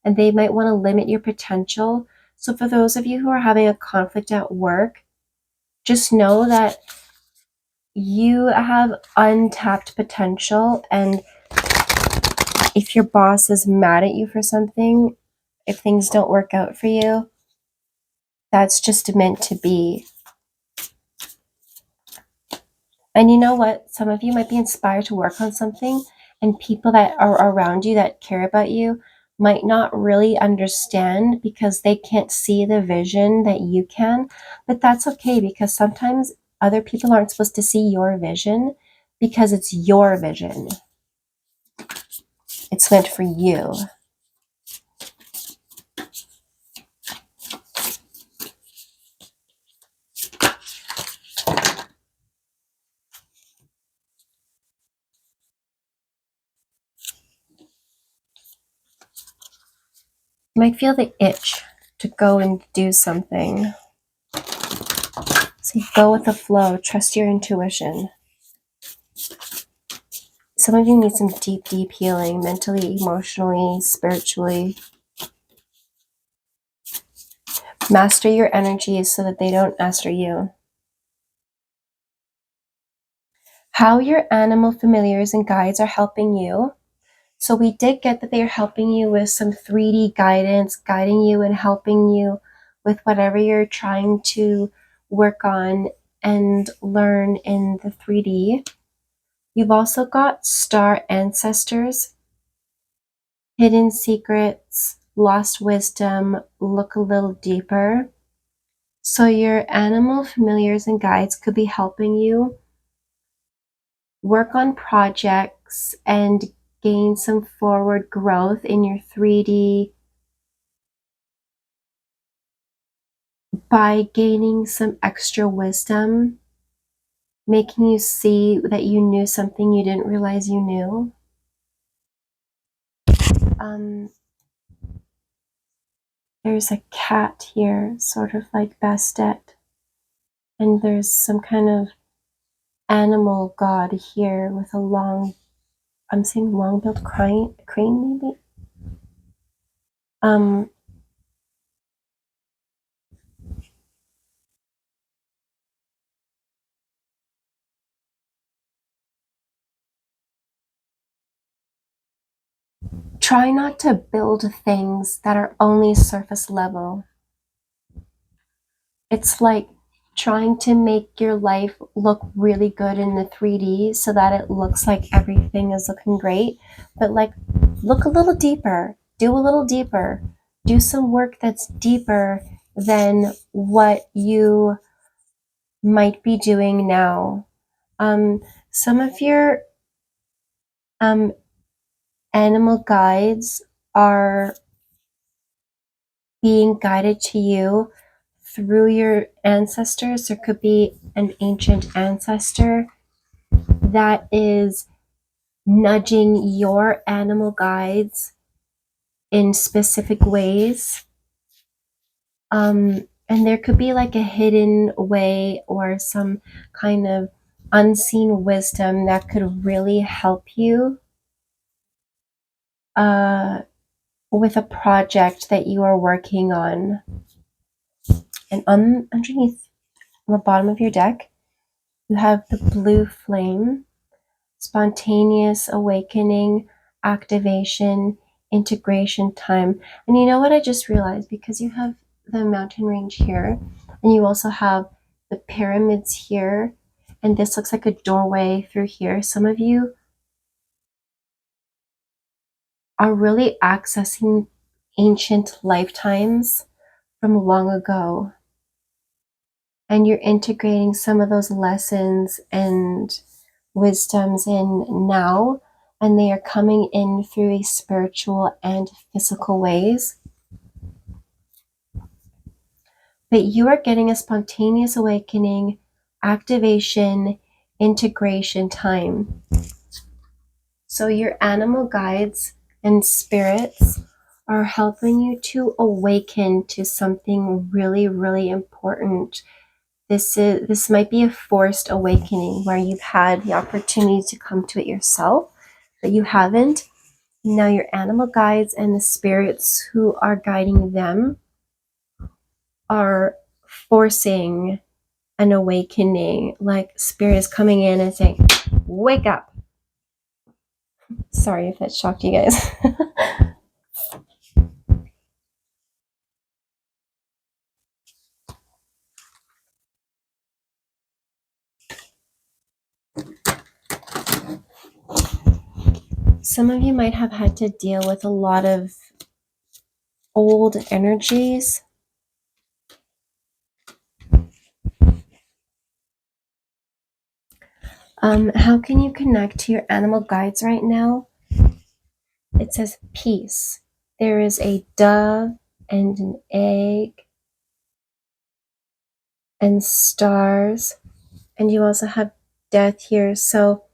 and they might want to limit your potential. So for those of you who are having a conflict at work, just know that you have untapped potential, and if your boss is mad at you for something, if things don't work out for you, that's just meant to be. And you know what? Some of you might be inspired to work on something, and people that are around you that care about you might not really understand because they can't see the vision that you can. But that's okay, because sometimes other people aren't supposed to see your vision because it's your vision. It's meant for you. You might feel the itch to go and do something. So go with the flow, trust your intuition. Some of you need some deep, deep healing, mentally, emotionally, spiritually. Master your energies so that they don't master you. How your animal familiars and guides are helping you. So we did get that they're helping you with some 3D guidance, guiding you and helping you with whatever you're trying to work on and learn in the 3D. You've also got star ancestors, hidden secrets, lost wisdom, look a little deeper. So your animal familiars and guides could be helping you work on projects and gain some forward growth in your 3D by gaining some extra wisdom, making you see that you knew something you didn't realize you knew. There's a cat here, sort of like Bastet, and there's some kind of animal god here with a long, I'm saying long-billed crane maybe? Try not to build things that are only surface level. It's like trying to make your life look really good in the 3D so that it looks like everything is looking great. But like, look a little deeper, do a little deeper, do some work that's deeper than what you might be doing now. Some of your animal guides are being guided to you through your ancestors. There could be an ancient ancestor that is nudging your animal guides in specific ways. And there could be like a hidden way or some kind of unseen wisdom that could really help you with a project that you are working on. And underneath, on the bottom of your deck, you have the blue flame, spontaneous awakening, activation, integration time. And you know what I just realized? Because you have the mountain range here, and you also have the pyramids here, and this looks like a doorway through here. Some of you are really accessing ancient lifetimes from long ago, and you're integrating some of those lessons and wisdoms in now, and they are coming in through a spiritual and physical ways. But you are getting a spontaneous awakening, activation, integration time. So your animal guides and spirits are helping you to awaken to something really, really important. This might be a forced awakening where you've had the opportunity to come to it yourself, but you haven't. Now your animal guides and the spirits who are guiding them are forcing an awakening. Like spirit is coming in and saying, wake up. Sorry if that shocked you guys. Some of you might have had to deal with a lot of old energies. How can you connect to your animal guides right now? It says peace. There is a dove and an egg and stars, and you also have death here. So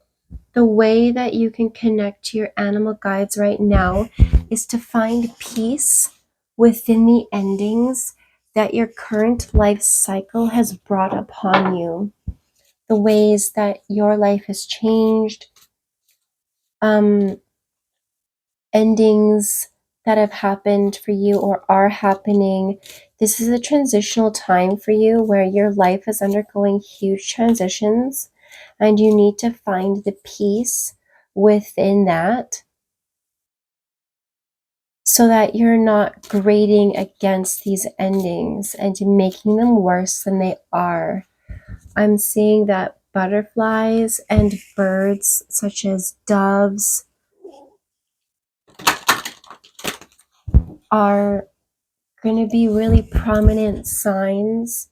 the way that you can connect to your animal guides right now is to find peace within the endings that your current life cycle has brought upon you. The ways that your life has changed, endings that have happened for you or are happening. This is a transitional time for you where your life is undergoing huge transitions, and you need to find the peace within that. so that you're not grading against these endings and making them worse than they are. I'm seeing that butterflies and birds such as doves are going to be really prominent signs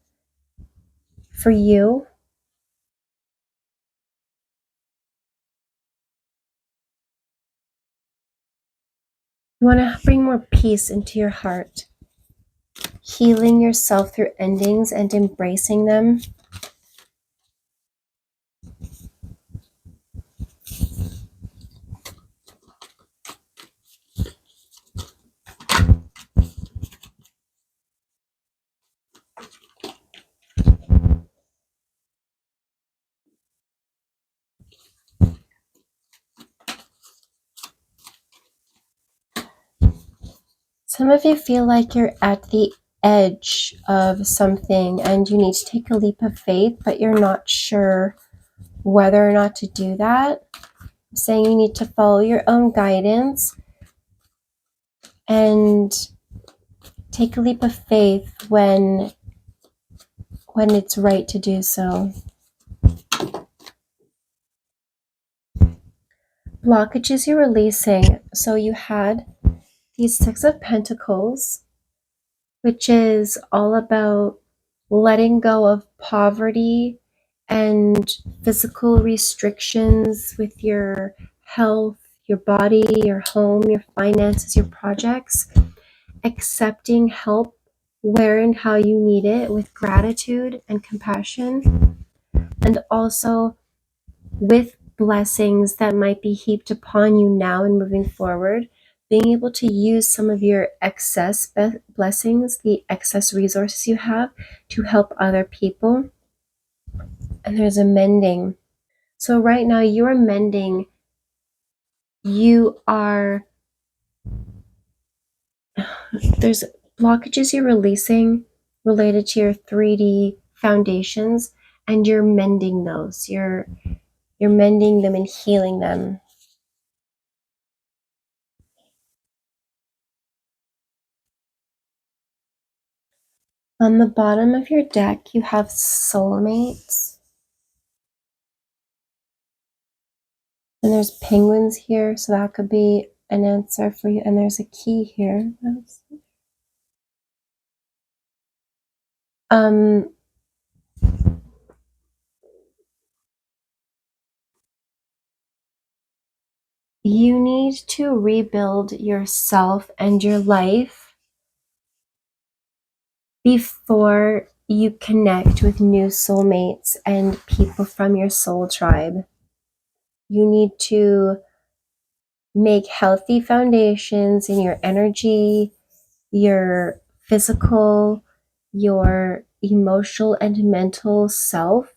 for you. You want to bring more peace into your heart, healing yourself through endings and embracing them. Some of you feel like you're at the edge of something and you need to take a leap of faith, but you're not sure whether or not to do that. I'm saying you need to follow your own guidance and take a leap of faith when it's right to do so. Blockages you're releasing. So you had these Six of Pentacles, which is all about letting go of poverty and physical restrictions with your health, your body, your home, your finances, your projects, accepting help where and how you need it with gratitude and compassion, and also with blessings that might be heaped upon you now and moving forward, being able to use some of your excess blessings, the excess resources you have, to help other people. And there's a mending. So right now you are mending. You are, there's blockages you're releasing related to your 3D foundations, and you're mending those. You're mending them and healing them. On the bottom of your deck, you have soulmates. And there's penguins here, so that could be an answer for you. And there's a key here. You need to rebuild yourself and your life before you connect with new soulmates and people from your soul tribe. You need to make healthy foundations in your energy, your physical, your emotional and mental self,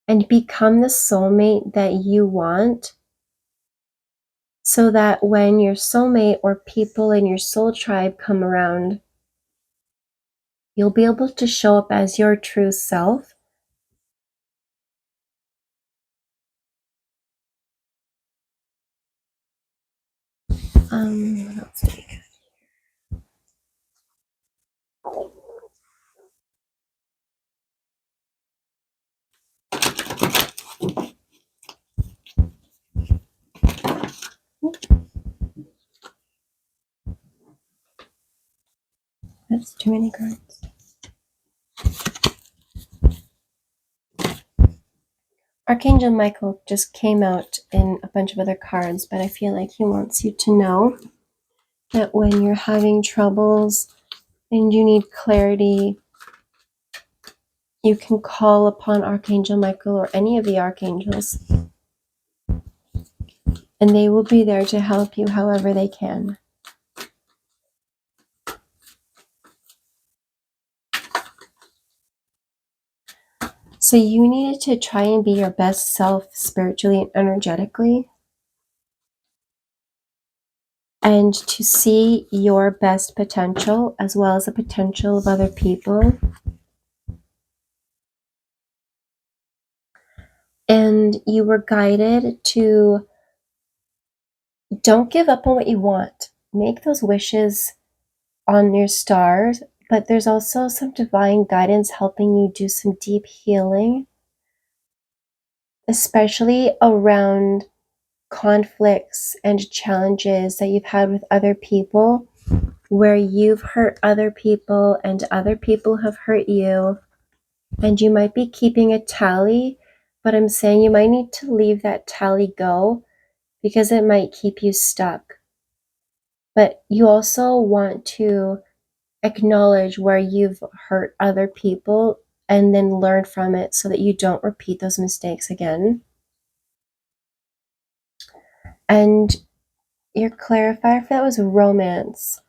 and become the soulmate that you want, so that when your soulmate or people in your soul tribe come around, you'll be able to show up as your true self. What else do we got? That's too many cards. Archangel Michael just came out in a bunch of other cards, but I feel like he wants you to know that when you're having troubles and you need clarity, you can call upon Archangel Michael or any of the archangels, and they will be there to help you however they can. So you needed to try and be your best self spiritually and energetically, and to see your best potential as well as the potential of other people. And you were guided to don't give up on what you want. make those wishes on your stars, but there's also some divine guidance helping you do some deep healing, especially around conflicts and challenges that you've had with other people, where you've hurt other people and other people have hurt you, and you might be keeping a tally, but I'm saying you might need to leave that tally go because it might keep you stuck. But you also want to acknowledge where you've hurt other people and then learn from it so that you don't repeat those mistakes again. And your clarifier for that was romance.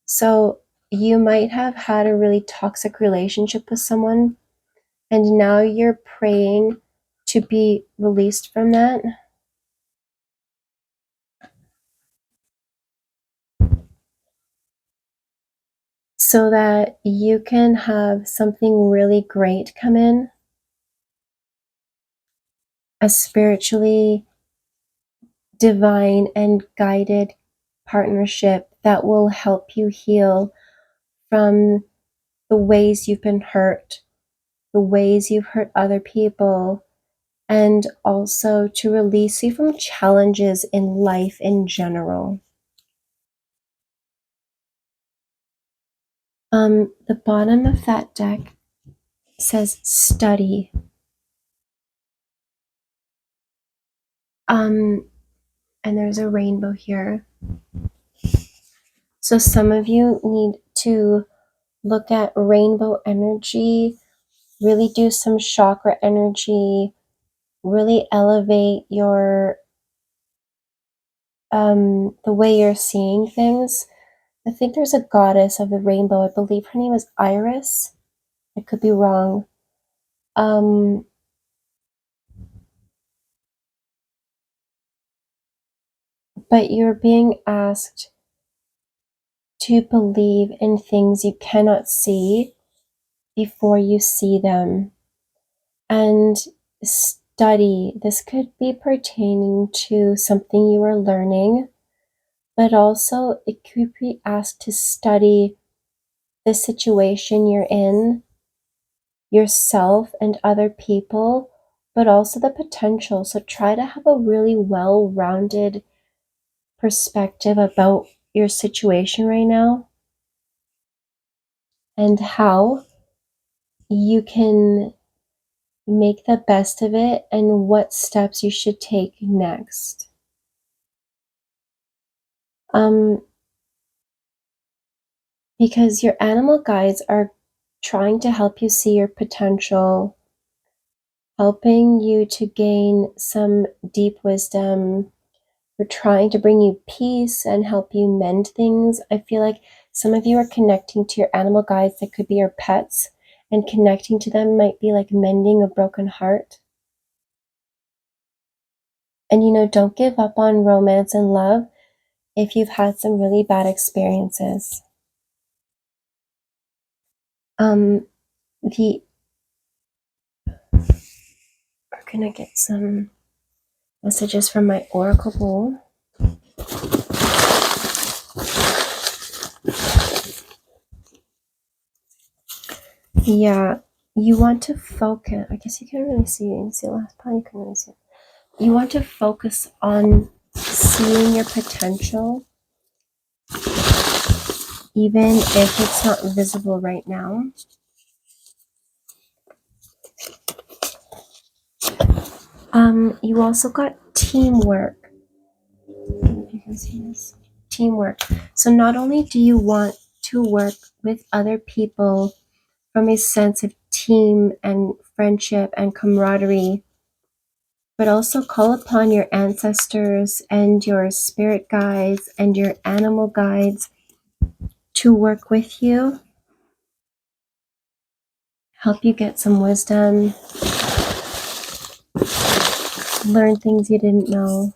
So you might have had a really toxic relationship with someone, and now you're praying to be released from that. So that you can have something really great come in, a spiritually divine and guided partnership that will help you heal from the ways you've been hurt, the ways you've hurt other people, and also to release you from challenges in life in general. The bottom of that deck says study. And there's a rainbow here. So some of you need to look at rainbow energy, really do some chakra energy, really elevate your the way you're seeing things. I think there's a goddess of the rainbow. I believe her name is Iris. I could be wrong. But you're being asked to believe in things you cannot see before you see them. And study. This could be pertaining to something you are learning, but also it could be asked to study the situation you're in, yourself and other people, but also the potential. So try to have a really well-rounded perspective about your situation right now and how you can make the best of it and what steps you should take next. Because your animal guides are trying to help you see your potential, helping you to gain some deep wisdom. We're trying to bring you peace and help you mend things. I feel like some of you are connecting to your animal guides that could be your pets, and connecting to them might be like mending a broken heart. And don't give up on romance and love if you've had some really bad experiences. We're gonna get some messages from my oracle bowl. Yeah, you want to focus. I guess you can't really see it. You can see the last part, you can really see it. You want to focus on seeing your potential, even if it's not visible right now. You also got teamwork. If you can see this. Teamwork. So not only do you want to work with other people from a sense of team and friendship and camaraderie, but also call upon your ancestors and your spirit guides and your animal guides to work with you, help you get some wisdom, learn things you didn't know.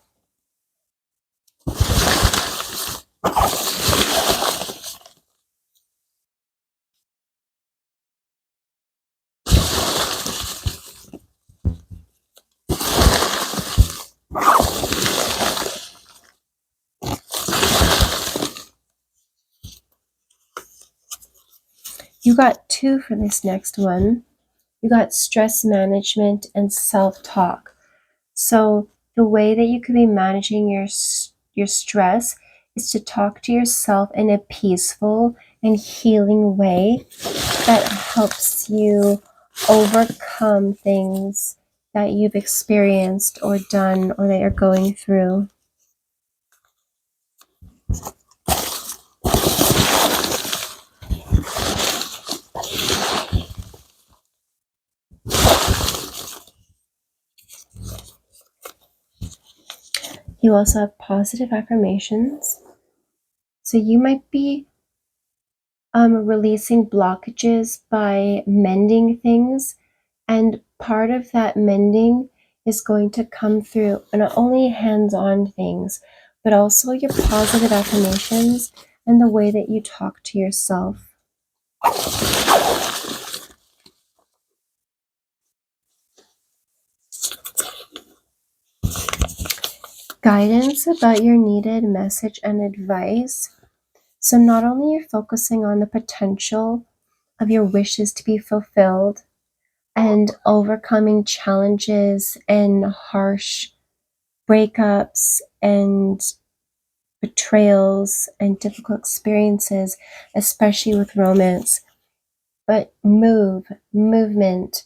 You got two for this next one. You got stress management and self-talk. So the way that you could be managing your stress is to talk to yourself in a peaceful and healing way that helps you overcome things that you've experienced or done or that you're going through. You also have positive affirmations. So you might be releasing blockages by mending things. And part of that mending is going to come through not only hands on things, but also your positive affirmations and the way that you talk to yourself. Guidance about your needed message and advice. So, not only you're focusing on the potential of your wishes to be fulfilled and overcoming challenges and harsh breakups and betrayals and difficult experiences, especially with romance, but movement.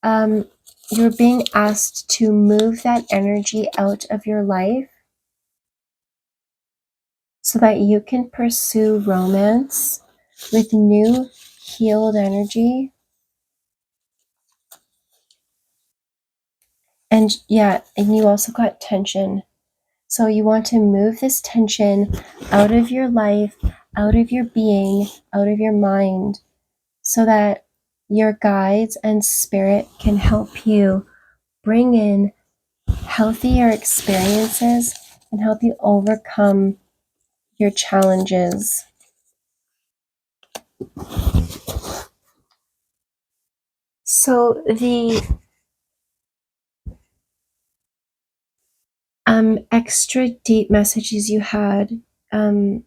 Um, you're being asked to move that energy out of your life so that you can pursue romance with new healed energy. And yeah, and you also got tension. So you want to move this tension out of your life, out of your being, out of your mind, so that your guides and spirit can help you bring in healthier experiences and help you overcome your challenges. So the extra deep messages you had, um,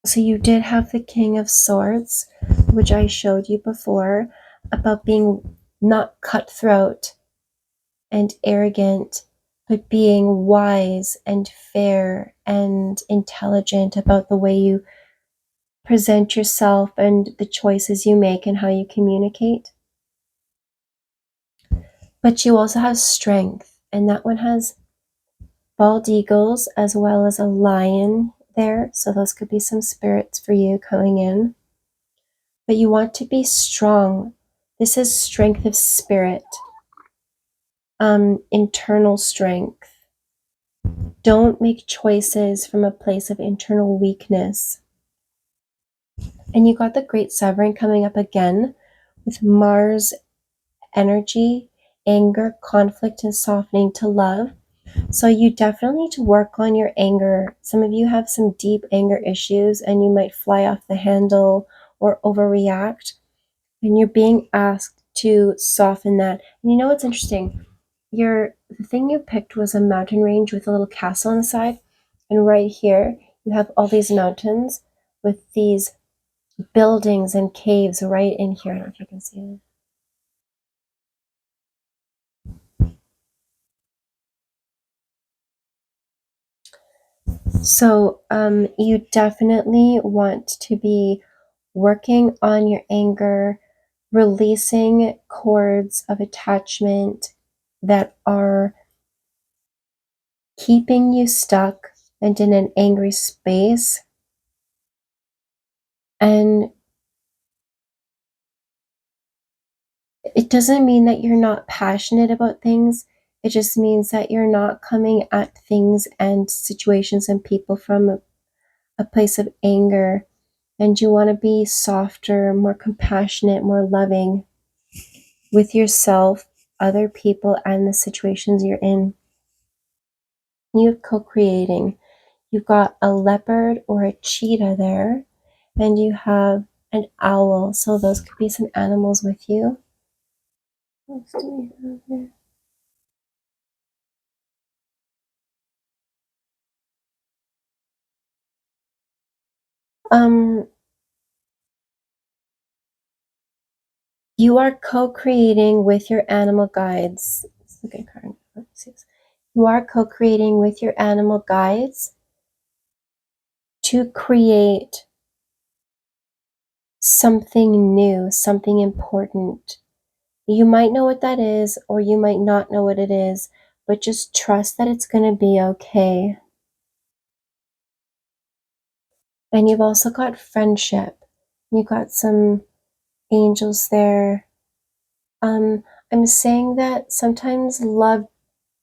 so you did have the King of Swords, which I showed you before, about being not cutthroat and arrogant, but being wise and fair and intelligent about the way you present yourself and the choices you make and how you communicate. But you also have strength, and that one has bald eagles as well as a lion there. So those could be some spirits for you coming in. But you want to be strong. This is strength of spirit, internal strength. Don't make choices from a place of internal weakness. And you got the Great Severing coming up again with Mars energy, anger, conflict, and softening to love. So you definitely need to work on your anger. Some of you have some deep anger issues and you might fly off the handle or overreact. And you're being asked to soften that. And you know what's interesting? The thing you picked was a mountain range with a little castle on the side. And right here, you have all these mountains with these buildings and caves right in here. I don't know if you can see it. So you definitely want to be working on your anger, releasing cords of attachment that are keeping you stuck and in an angry space. And it doesn't mean that you're not passionate about things. It just means that you're not coming at things and situations and people from a place of anger. And you want to be softer, more compassionate, more loving with yourself, other people, and the situations you're in. You have co-creating. You've got a leopard or a cheetah there, and you have an owl. So those could be some animals with you. What else do we have here? Um, You are co-creating with your animal guides. Let's look at card 6. You are co-creating with your animal guides to create something new, something important. You might know what that is, or you might not know what it is, but just trust that it's going to be okay. And you've also got friendship. You've got some angels there. I'm saying that sometimes love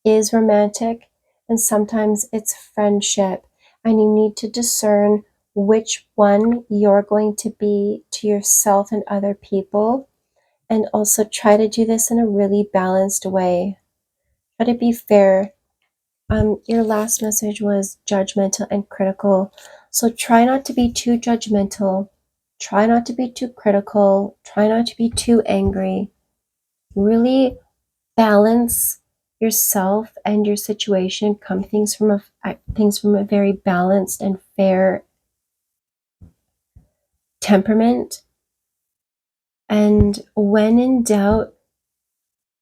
is romantic and sometimes it's friendship, and you need to discern which one you're going to be to yourself and other people, and also try to do this in a really balanced way. Try to be fair. Your last message was judgmental and critical, so try not to be too judgmental, try not to be too critical, try not to be too angry. Really balance yourself and your situation. Come things from a very balanced and fair temperament. And when in doubt,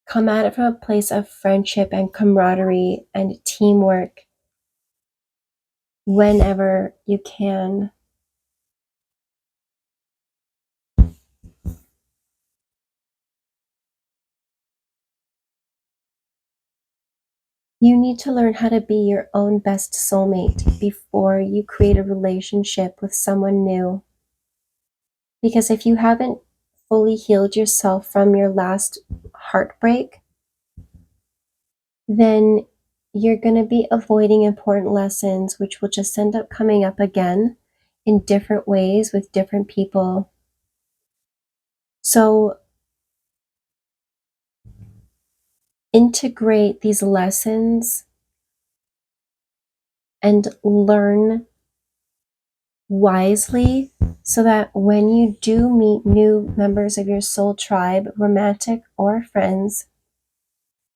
come at it from a place of friendship and camaraderie and teamwork whenever you can. You need to learn how to be your own best soulmate before you create a relationship with someone new. Because if you haven't fully healed yourself from your last heartbreak, then you're going to be avoiding important lessons, which will just end up coming up again in different ways with different people. So integrate these lessons and learn wisely so that when you do meet new members of your soul tribe, romantic or friends,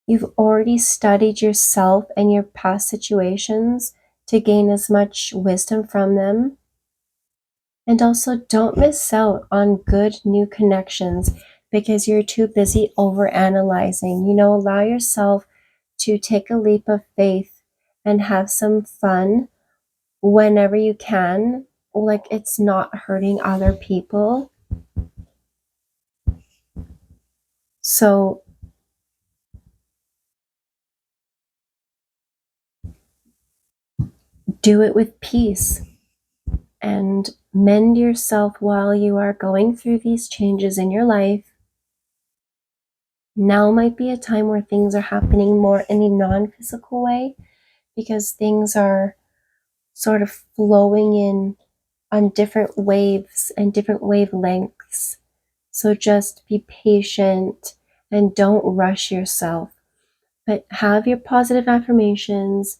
you've already studied yourself and your past situations to gain as much wisdom from them. And also, don't miss out on good new connections because you're too busy overanalyzing. Allow yourself to take a leap of faith and have some fun whenever you can. Like, it's not hurting other people. So, do it with peace and mend yourself while you are going through these changes in your life. Now might be a time where things are happening more in a non-physical way because things are sort of flowing in on different waves and different wavelengths. So just be patient and don't rush yourself. But have your positive affirmations,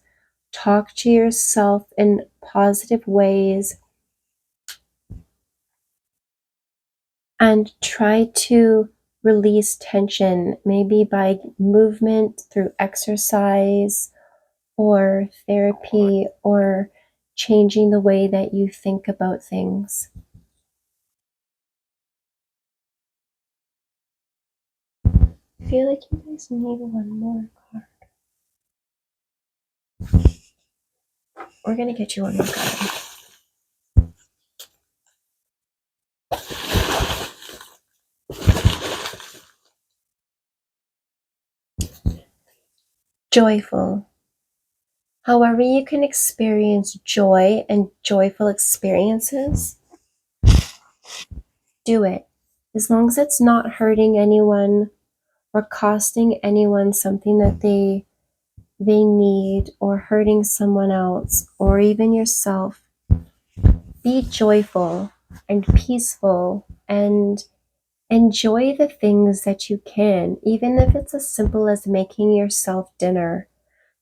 talk to yourself in positive ways, and try to release tension, maybe by movement through exercise or therapy or changing the way that you think about things. I feel like you guys need one more card. We're going to get you one more card. Joyful. However, you can experience joy and joyful experiences, do it. As long as it's not hurting anyone or costing anyone something that they need, or hurting someone else or even yourself. Be joyful and peaceful and enjoy the things that you can, even if it's as simple as making yourself dinner.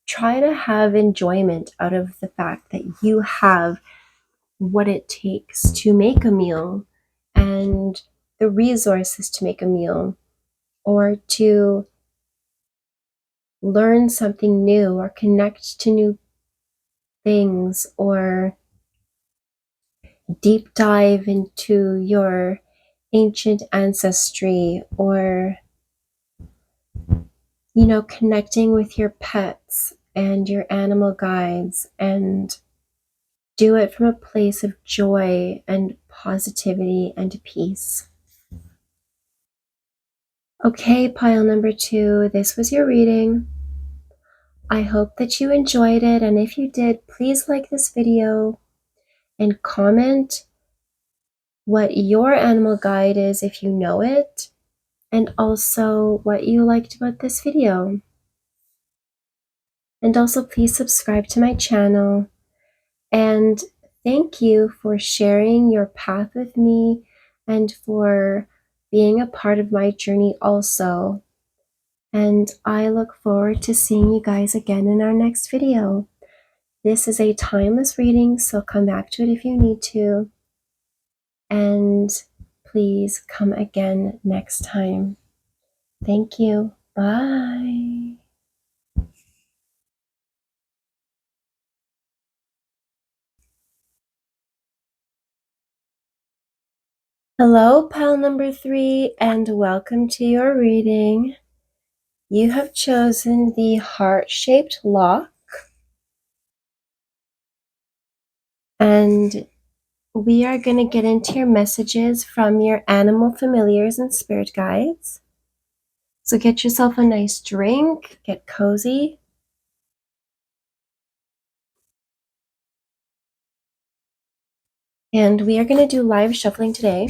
Try to have enjoyment out of the fact that you have what it takes to make a meal and the resources to make a meal, or to learn something new or connect to new things, or deep dive into your ancient ancestry, or connecting with your pets and your animal guides, and do it from a place of joy and positivity and peace. Okay, pile number 2, this was your reading. I hope that you enjoyed it, and if you did, please like this video and comment what your animal guide is if you know it, and also what you liked about this video. And also please subscribe to my channel, and thank you for sharing your path with me and for being a part of my journey also. And I look forward to seeing you guys again in our next video. This is a timeless reading, so come back to it if you need to. And please come again next time. Thank you. Bye. Hello, pile number 3, and welcome to your reading. You have chosen the heart-shaped lock, and we are going to get into your messages from your animal familiars and spirit guides. So get yourself a nice drink, get cozy. And we are going to do live shuffling today.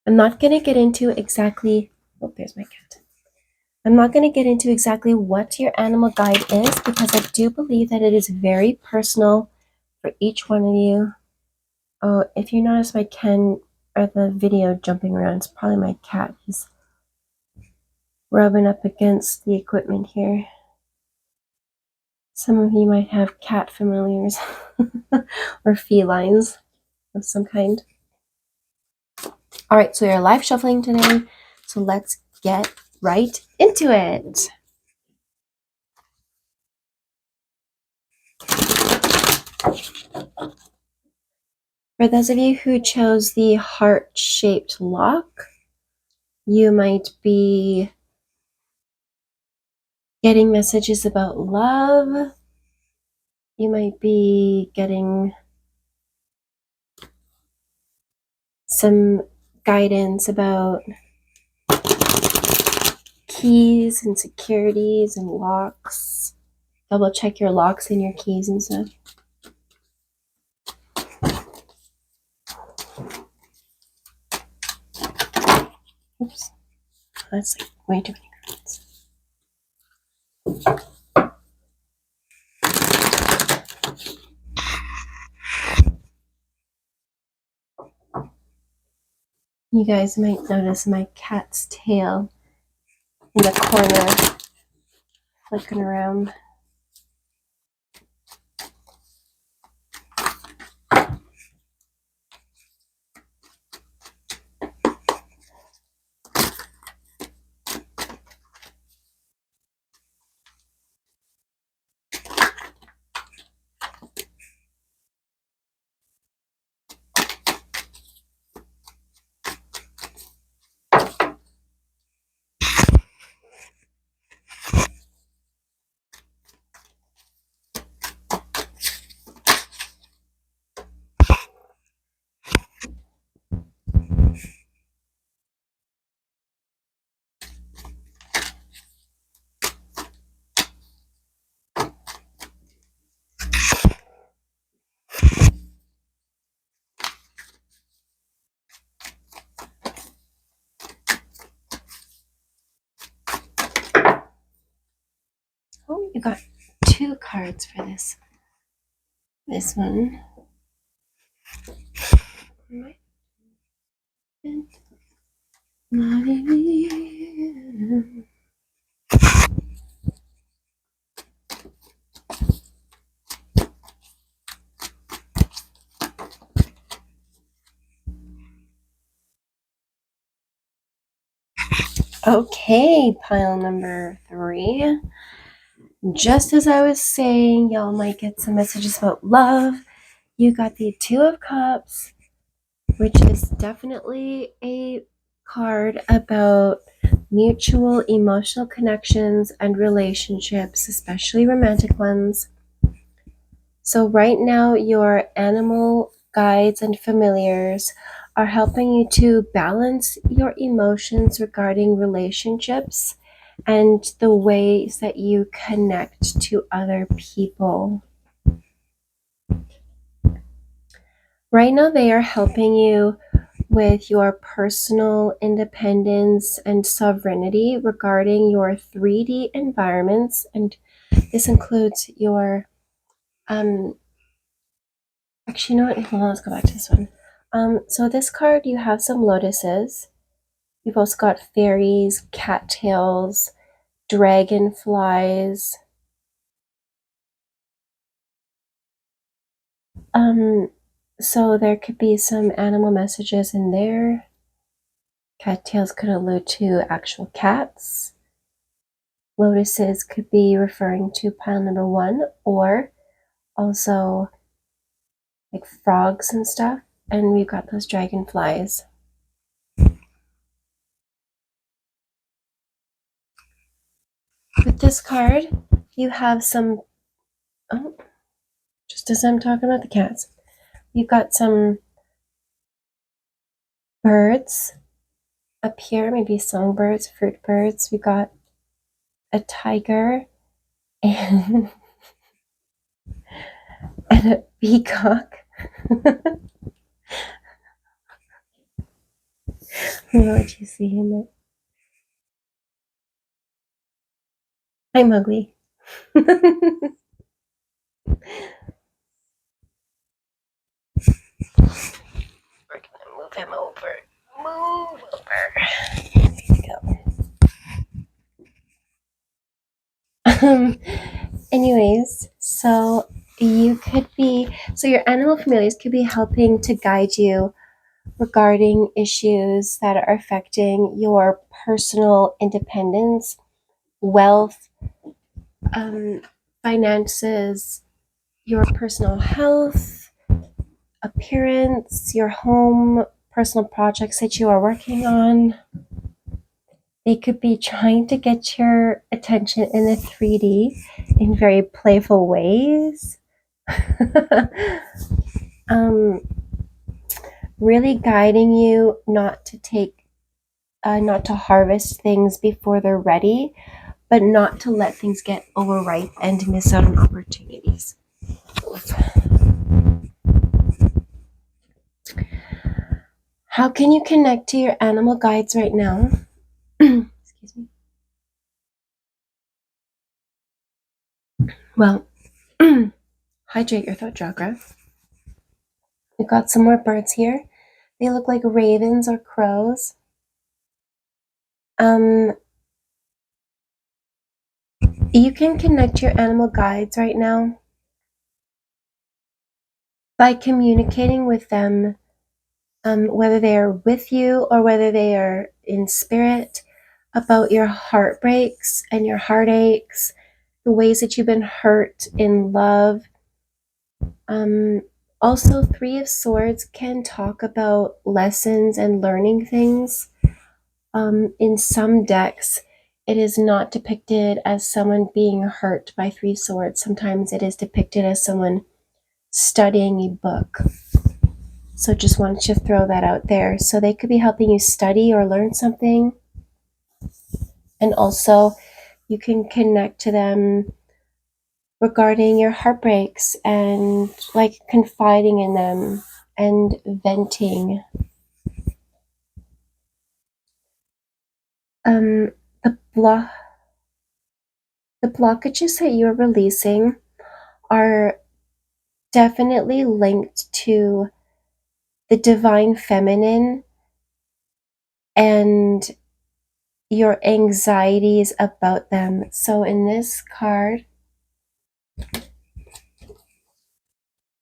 I'm not going to get into exactly, oh, there's my cat. I'm not going to get into exactly what your animal guide is, because I do believe that it is very personal for each one of you. Oh, if you notice my Ken or the video jumping around, it's probably my cat. He's rubbing up against the equipment here. Some of you might have cat familiars or felines of some kind. All right, so you're live shuffling today, so let's get right into it. For those of you who chose the heart-shaped lock, you might be getting messages about love. You might be getting some guidance about keys and securities and locks. Double check your locks and your keys and stuff. Oops, that's like way too many cards. You guys might notice my cat's tail in the corner flicking around. Oh, you got 2 cards for this. This one. Okay, pile number 3. Just as I was saying, y'all might get some messages about love. You got the 2 of Cups, which is definitely a card about mutual emotional connections and relationships, especially romantic ones. So, right now, your animal guides and familiars are helping you to balance your emotions regarding relationships and the ways that you connect to other people. Right now, they are helping you with your personal independence and sovereignty regarding your 3D environments. And this includes your, actually, you know what? Hold on, let's go back to this one. So this card, you have some lotuses. You've also got fairies, cattails, dragonflies. Um, so there could be some animal messages in there. Cattails could allude to actual cats. Lotuses could be referring to pile number one, or also like frogs and stuff. And we've got those dragonflies. With this card, you have some, oh, just as I'm talking about the cats, you've got some birds up here, maybe songbirds, fruit birds. We've got a tiger and, and a peacock. What you see in it? I'm ugly. We're gonna move him over. Move over. There you go. Anyways, so your animal familiars could be helping to guide you regarding issues that are affecting your personal independence, wealth, finances, your personal health, appearance, your home, personal projects that you are working on. They could be trying to get your attention in the 3D in very playful ways. um, really guiding you not to harvest things before they're ready, but not to let things get overripe and miss out on opportunities. How can you connect to your animal guides right now? Excuse me. Well, hydrate your throat chakra. We've got some more birds here. They look like ravens or crows. You can connect your animal guides right now by communicating with them, whether they are with you or whether they are in spirit, about your heartbreaks and your heartaches, the ways that you've been hurt in love. Also, Three of Swords can talk about lessons and learning things. In some decks, it is not depicted as someone being hurt by Three Swords. Sometimes it is depicted as someone studying a book. So just wanted to throw that out there. So they could be helping you study or learn something. And also, you can connect to them regarding your heartbreaks and like confiding in them and venting. Um, the block, the blockages that you're releasing are definitely linked to the divine feminine and your anxieties about them. So in this card,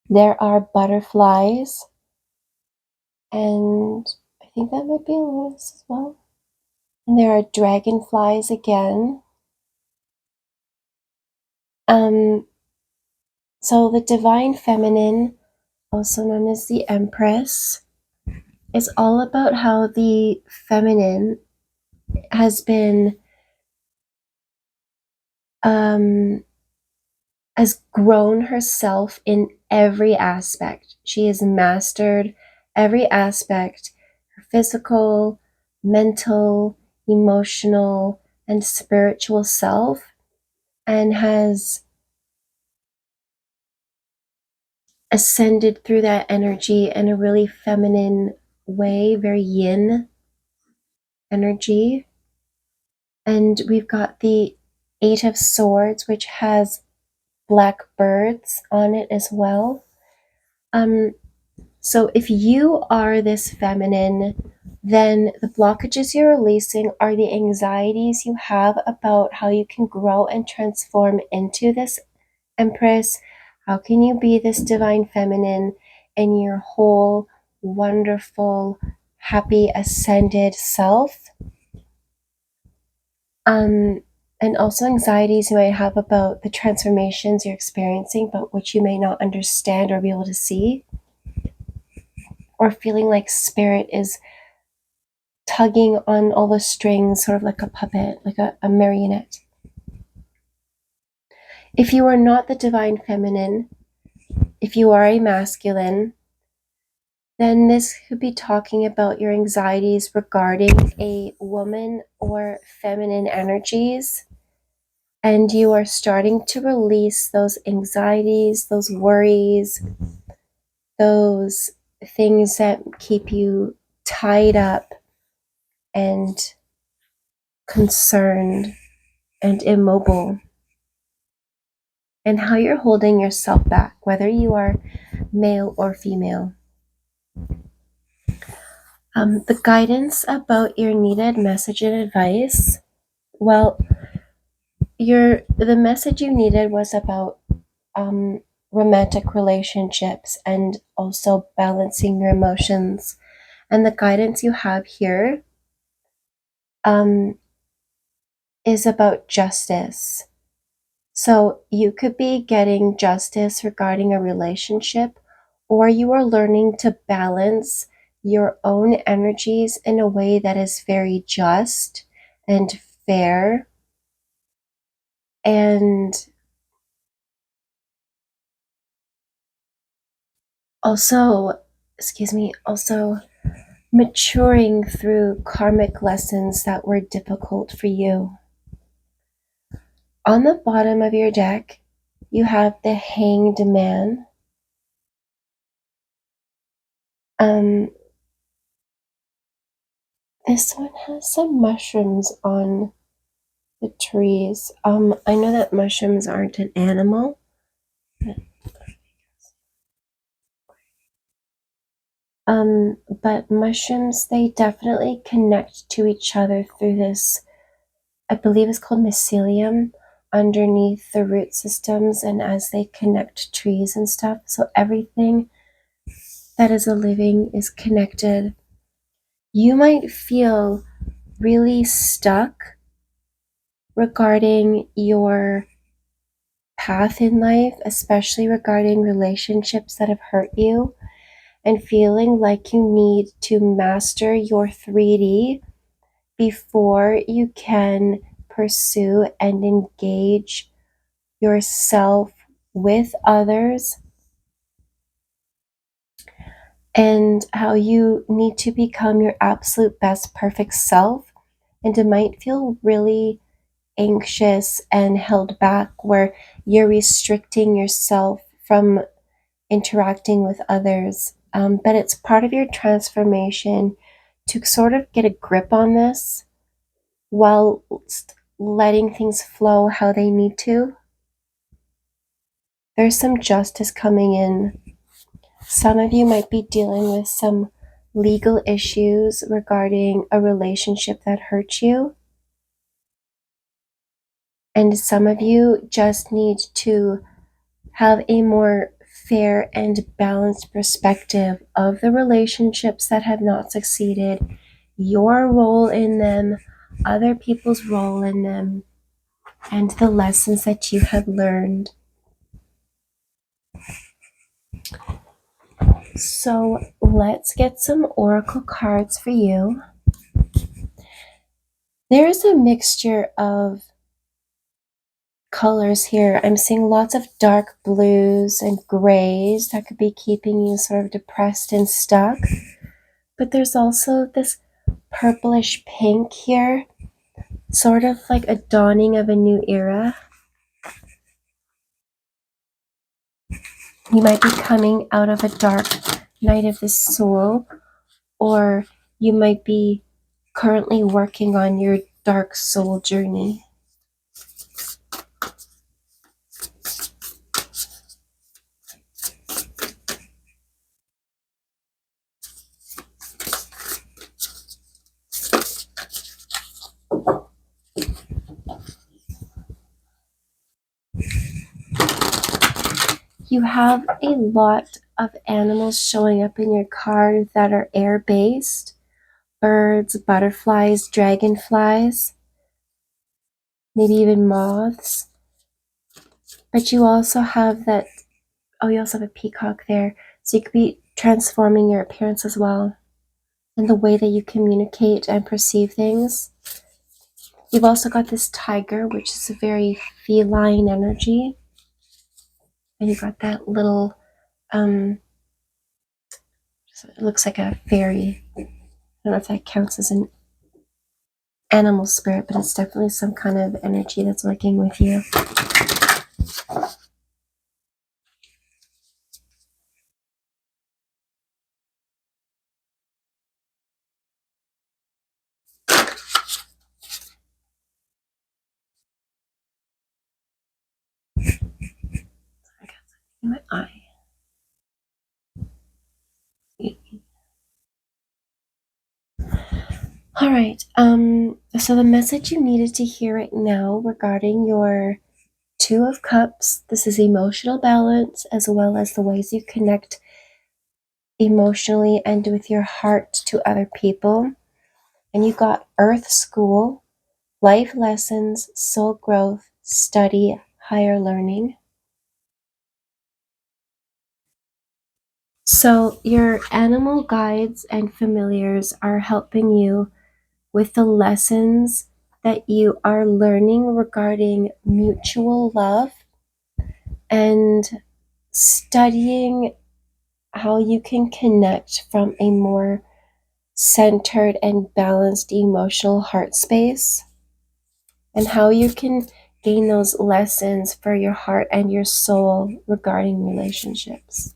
there are butterflies, and I think that might be a lotus as well. And there are dragonflies again. So the divine feminine, also known as the Empress, is all about how the feminine has been um, has grown herself in every aspect. She has mastered every aspect, her physical, mental, emotional, and spiritual self, and has ascended through that energy in a really feminine way, very yin energy. And we've got the Eight of Swords, which has black birds on it as well. Um, so if you are this feminine, then the blockages you're releasing are the anxieties you have about how you can grow and transform into this Empress. How can you be this divine feminine in your whole wonderful, happy, ascended self? Um, and also anxieties you might have about the transformations you're experiencing, but which you may not understand or be able to see, or feeling like spirit is tugging on all the strings, sort of like a puppet, like a marionette. If you are not the divine feminine, if you are a masculine, then this could be talking about your anxieties regarding a woman or feminine energies. And you are starting to release those anxieties, those worries, those things that keep you tied up and concerned and immobile, and how you're holding yourself back, whether you are male or female. The guidance about your needed message and advice. Well, the message you needed was about um, romantic relationships and also balancing your emotions. And the guidance you have here um, is about justice. So you could be getting justice regarding a relationship, or you are learning to balance your own energies in a way that is very just and fair, and also, also maturing through karmic lessons that were difficult for you. On the bottom of your deck, you have the Hanged Man. Um, this one has some mushrooms on the trees. I know that mushrooms aren't an animal, but mushrooms, they definitely connect to each other through this, I believe it's called mycelium, underneath the root systems, and as they connect trees and stuff. So everything that is a living is connected. You might feel really stuck regarding your path in life, especially regarding relationships that have hurt you, and feeling like you need to master your 3D before you can pursue and engage yourself with others, and how you need to become your absolute best perfect self. And it might feel really anxious and held back, where you're restricting yourself from interacting with others. But it's part of your transformation to sort of get a grip on this while letting things flow how they need to. There's some justice coming in. Some of you might be dealing with some legal issues regarding a relationship that hurt you. And some of you just need to have a more fair and balanced perspective of the relationships that have not succeeded, your role in them, other people's role in them, and the lessons that you have learned. So let's get some oracle cards for you. There is a mixture of colors here. I'm seeing lots of dark blues and grays that could be keeping you sort of depressed and stuck. But there's also this purplish pink here, sort of like a dawning of a new era. You might be coming out of a dark night of the soul, or you might be currently working on your dark soul journey. You have a lot of animals showing up in your card that are air-based. Birds, butterflies, dragonflies, maybe even moths. But you also have that, you also have a peacock there. So you could be transforming your appearance as well and the way that you communicate and perceive things. You've also got this tiger, which is a very feline energy. And you've got that little, it looks like a fairy. I don't know if that counts as an animal spirit, but it's definitely some kind of energy that's working with you. I got something in my eye. All right. So the message you needed to hear right now regarding your Two of Cups, this is emotional balance as well as the ways you connect emotionally and with your heart to other people. And you got Earth School, life lessons, soul growth, study, higher learning. So your animal guides and familiars are helping you with the lessons that you are learning regarding mutual love and studying how you can connect from a more centered and balanced emotional heart space, and how you can gain those lessons for your heart and your soul regarding relationships.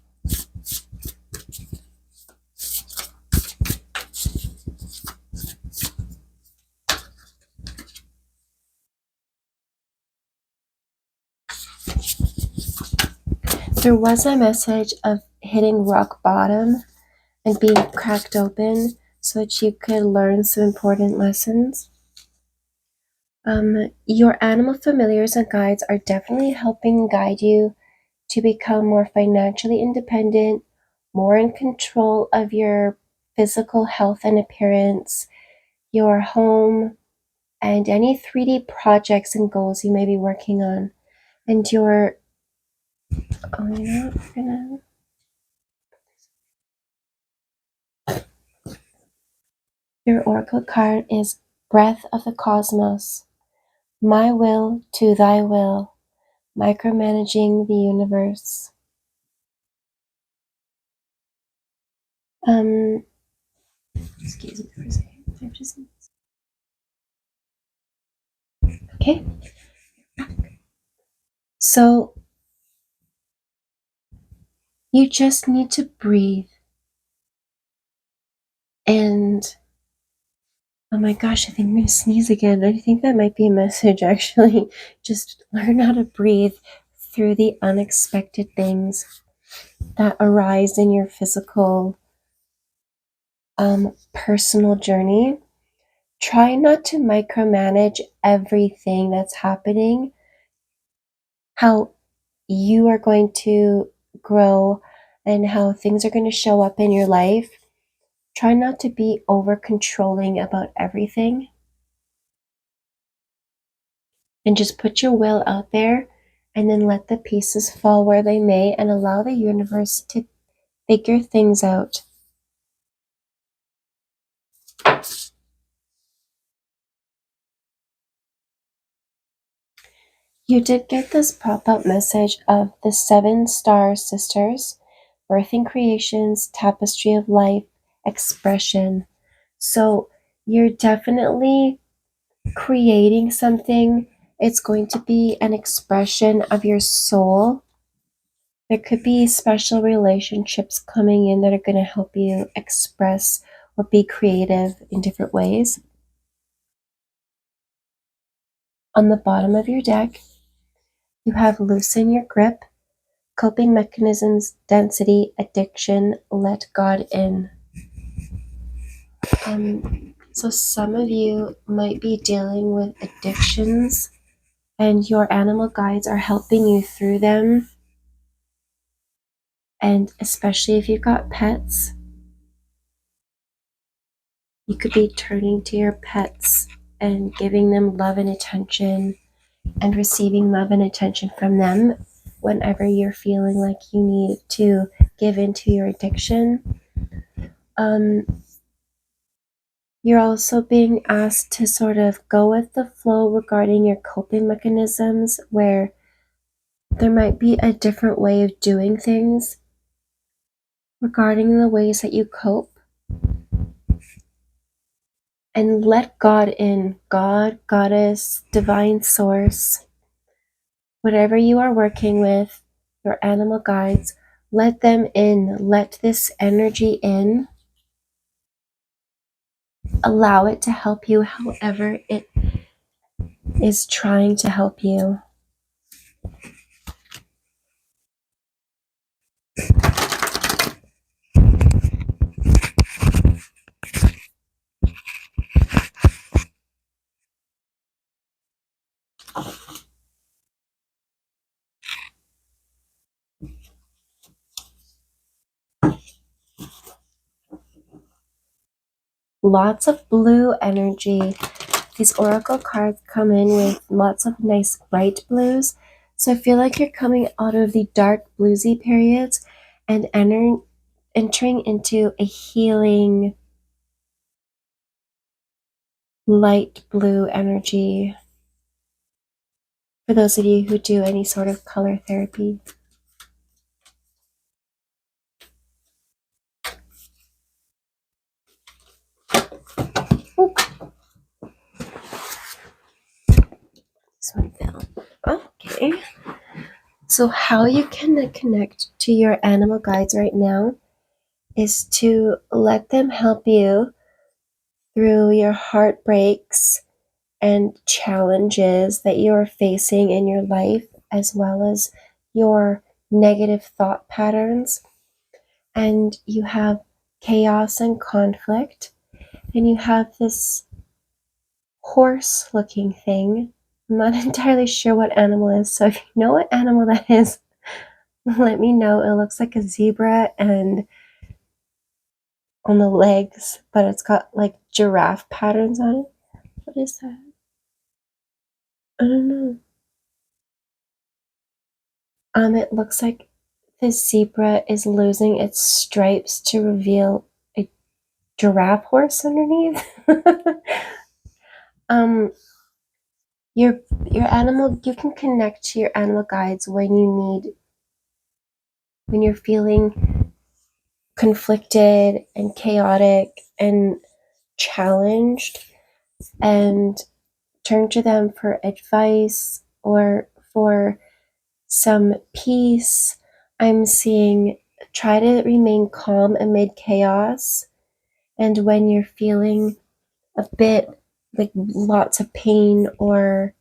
There was a message of hitting rock bottom and being cracked open so that you could learn some important lessons. Your animal familiars and guides are definitely helping guide you to become more financially independent, more in control of your physical health and appearance, your home, and any 3D projects and goals you may be working on. And your, your oracle card is Breath of the Cosmos. My will to thy will, micromanaging the universe. Excuse me for a second. Okay. So you just need to breathe. And oh my gosh, I think I'm going to sneeze again. I think that might be a message actually. Just learn how to breathe through the unexpected things that arise in your physical, personal journey. Try not to micromanage everything that's happening, how you are going to grow and how things are going to show up in your life. Try not to be over controlling about everything and just put your will out there and then let the pieces fall where they may and allow the universe to figure things out. You did get this pop-up message of the 7 star sisters, birthing creations, tapestry of life, expression. So you're definitely creating something. It's going to be an expression of your soul. There could be special relationships coming in that are going to help you express or be creative in different ways. On the bottom of your deck, you have loosen your grip, coping mechanisms, density, addiction, let God in. So some of you might be dealing with addictions and your animal guides are helping you through them. And especially if you've got pets, you could be turning to your pets and giving them love and attention and receiving love and attention from them whenever you're feeling like you need to give into your addiction. You're also being asked to sort of go with the flow regarding your coping mechanisms, where there might be a different way of doing things regarding the ways that you cope. And let God in, God, Goddess, Divine Source, whatever you are working with, your animal guides, let them in. Let this energy in. Allow it to help you however it is trying to help you. Lots of blue energy. These oracle cards come in with lots of nice bright blues. So I feel like you're coming out of the dark bluesy periods and entering into a healing light blue energy for those of you who do any sort of color therapy. Oop. This one fell. Okay. So how you can connect to your animal guides right now is to let them help you through your heartbreaks and challenges that you're facing in your life, as well as your negative thought patterns. And you have chaos and conflict, and you have this horse looking thing. I'm not entirely sure what animal it is, so if you know what animal that is, let me know. It looks like a zebra and on the legs, but it's got like giraffe patterns on it. What is that? I don't know. It looks like the zebra is losing its stripes to reveal a giraffe horse underneath. um, your animal, you can connect to your animal guides when you're feeling conflicted and chaotic and challenged, and turn to them for advice or for some peace. I'm seeing try to remain calm amid chaos. And when you're feeling a bit like lots of pain or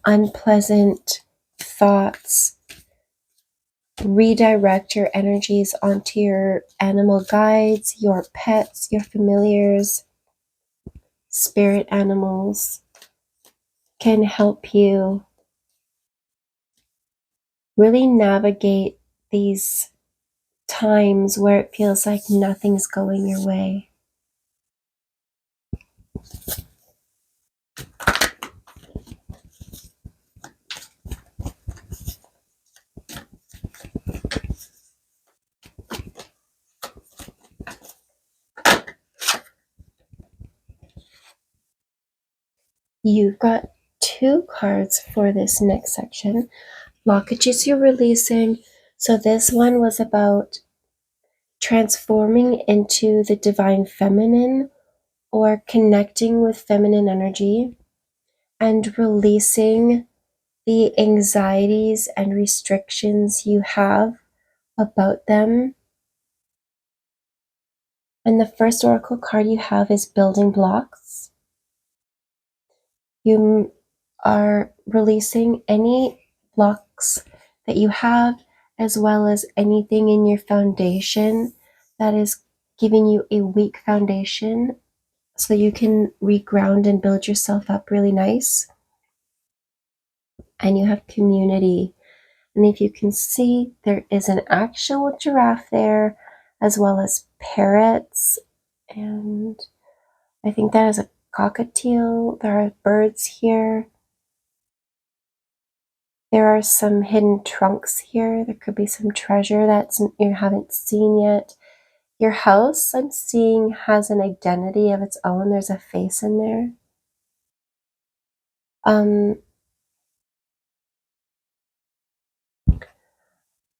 unpleasant thoughts, redirect your energies onto your animal guides, your pets, your familiars. Spirit animals can help you really navigate these times where it feels like nothing's going your way. You've got 2 cards for this next section. Blockages you're releasing. So this one was about transforming into the divine feminine or connecting with feminine energy and releasing the anxieties and restrictions you have about them. And the first oracle card you have is building blocks. You are releasing any blocks that you have, as well as anything in your foundation that is giving you a weak foundation so you can reground and build yourself up really nice. And you have community. And if you can see, there is an actual giraffe there, as well as parrots. And I think that is a cockatiel. There are birds here. There are some hidden trunks here. There could be some treasure that you haven't seen yet. Your house, I'm seeing, has an identity of its own. There's a face in there.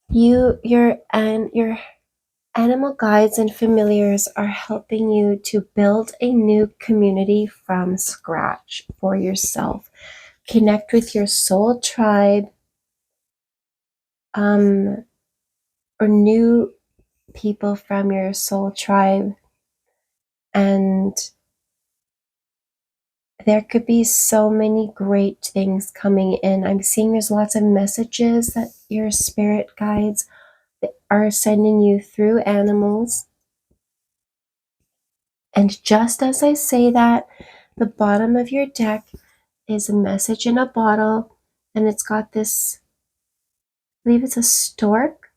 Your animal guides and familiars are helping you to build a new community from scratch for yourself. Connect with your soul tribe, or new people from your soul tribe. And there could be so many great things coming in. I'm seeing there's lots of messages that your spirit guides are sending you through animals. And just as I say that, the bottom of your deck is a message in a bottle, and it's got this, I believe it's a stork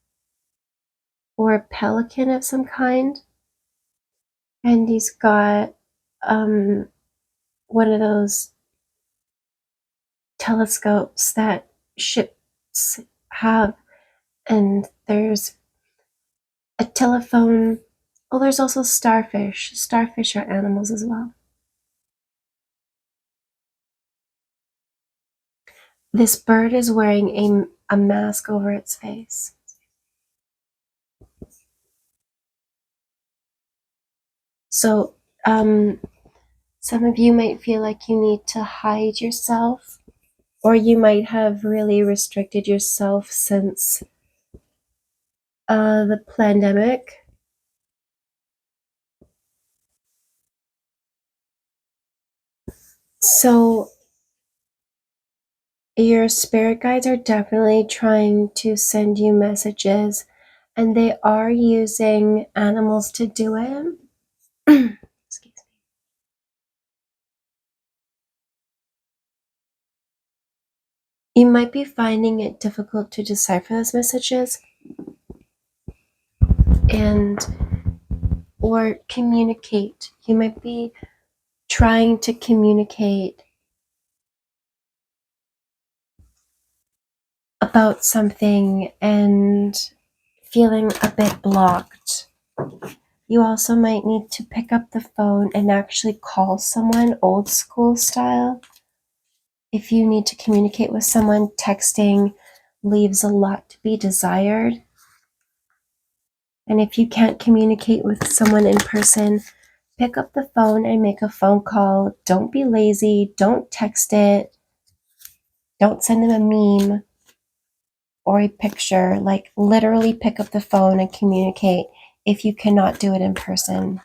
or a pelican of some kind. And he's got one of those telescopes that ships have, and there's a telephone. Oh, there's also starfish. Starfish are animals as well. This bird is wearing a mask over its face. So, some of you might feel like you need to hide yourself, or you might have really restricted yourself since the pandemic. So your spirit guides are definitely trying to send you messages, and they are using animals to do it. Excuse me. You might be finding it difficult to decipher those messages and or communicate. You might be trying to communicate about something and feeling a bit blocked. You also might need to pick up the phone and actually call someone old school style. If you need to communicate with someone, texting leaves a lot to be desired. And if you can't communicate with someone in person, pick up the phone and make a phone call. Don't be lazy. Don't text it. Don't send them a meme or a picture. Like, literally pick up the phone and communicate if you cannot do it in person.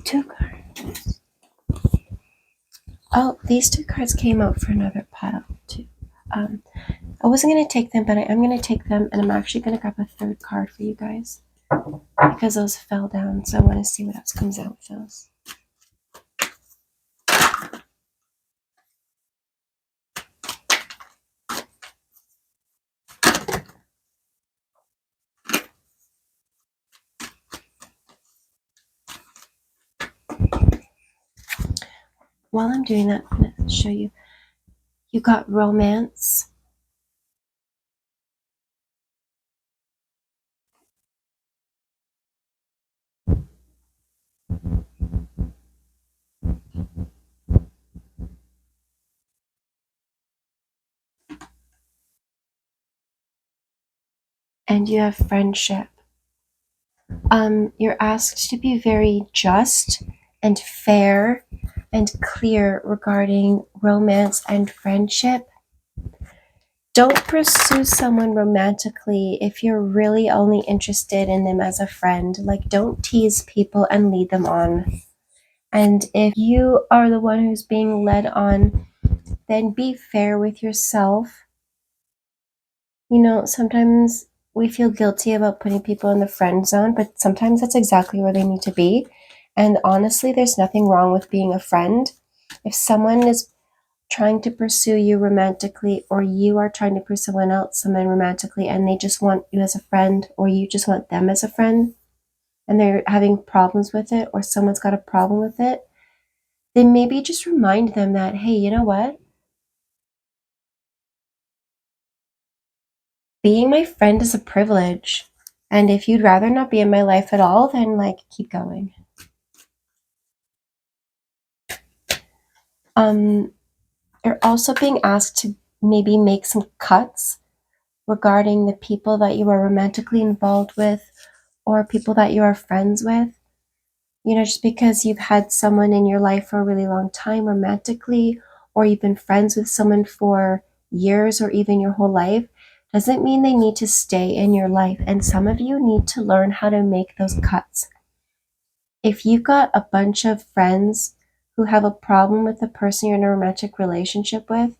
Two cards. Oh, these 2 cards came out for another pile too. I wasn't going to take them, but I am going to take them, and I'm actually going to grab a 3rd card for you guys because those fell down, so I want to see what else comes out with those. while I'm doing that, I'm going to show you. You got romance. And you have friendship. You're asked to be very just and fair and clear regarding romance and friendship. Don't pursue someone romantically if you're really only interested in them as a friend. Like, don't tease people and lead them on. And if you are the one who's being led on, then be fair with yourself. You know, sometimes we feel guilty about putting people in the friend zone, but sometimes that's exactly where they need to be. And honestly, there's nothing wrong with being a friend. If someone is trying to pursue you romantically, or you are trying to pursue someone romantically, and they just want you as a friend, or you just want them as a friend, and they're having problems with it, or someone's got a problem with it, then maybe just remind them that, hey, you know what? Being my friend is a privilege. And if you'd rather not be in my life at all, then like keep going. You're also being asked to maybe make some cuts regarding the people that you are romantically involved with or people that you are friends with. You know, just because you've had someone in your life for a really long time romantically, or you've been friends with someone for years or even your whole life, doesn't mean they need to stay in your life. And some of you need to learn how to make those cuts. If you've got a bunch of friends who have a problem with the person you're in a romantic relationship with,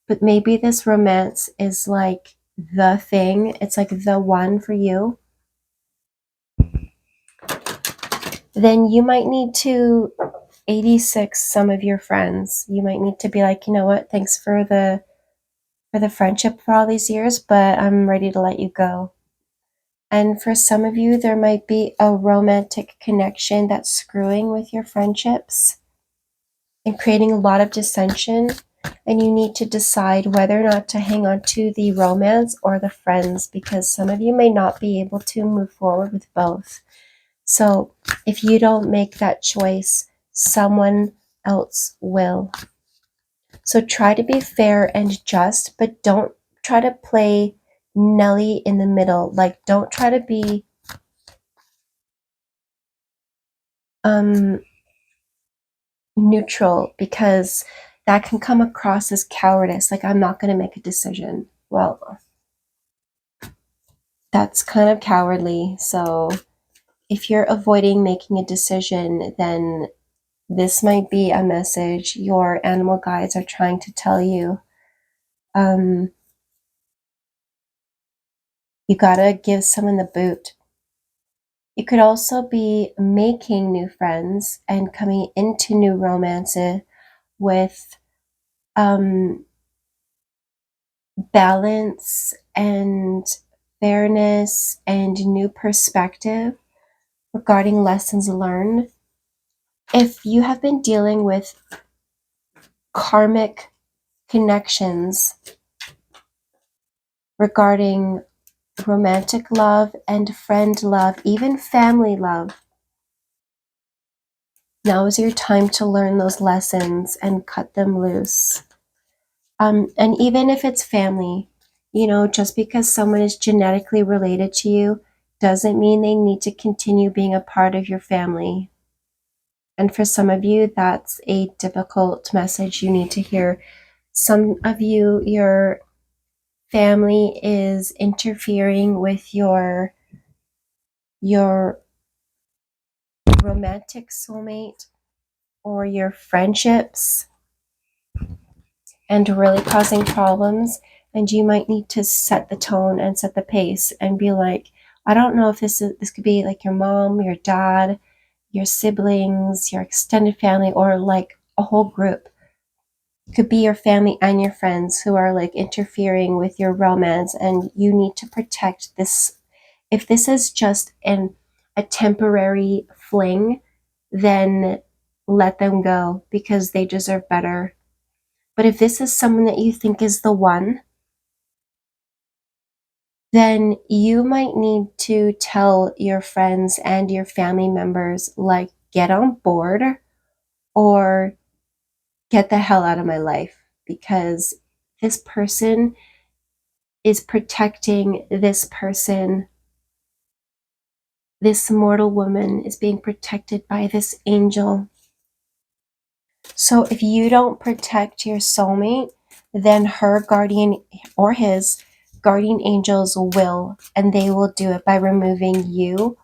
but maybe this romance is like the thing, it's like the one for you, then you might need to 86 some of your friends. You might need to be like, you know what, thanks for the friendship for all these years, but I'm ready to let you go. And for some of you, there might be a romantic connection that's screwing with your friendships and creating a lot of dissension. And you need to decide whether or not to hang on to the romance or the friends, because some of you may not be able to move forward with both. So if you don't make that choice, someone else will. So try to be fair and just, but don't try to play Nelly in the middle. Like, don't try to be neutral, because that can come across as cowardice. Like, I'm not going to make a decision. Well, that's kind of cowardly. So if you're avoiding making a decision, then this might be a message your animal guides are trying to tell you. You gotta give someone the boot. You could also be making new friends and coming into new romances with balance and fairness and new perspective regarding lessons learned. If you have been dealing with karmic connections regarding romantic love and friend love, even family love, now is your time to learn those lessons and cut them loose. And even if it's family, you know, just because someone is genetically related to you doesn't mean they need to continue being a part of your family. And for some of you, that's a difficult message you need to hear. Some of you, your family is interfering with your romantic soulmate or your friendships and really causing problems. And you might need to set the tone and set the pace and be like, I don't know if this could be like your mom, your dad, your siblings, your extended family, or like a whole group. It could be your family and your friends who are like interfering with your romance, and you need to protect this. If this is just a temporary fling, then let them go because they deserve better. But if this is someone that you think is the one, then you might need to tell your friends and your family members, like, get on board or get the hell out of my life, because this person is protecting this person. This mortal woman is being protected by this angel. So if you don't protect your soulmate, then her guardian or his guardian angels will, and they will do it by removing you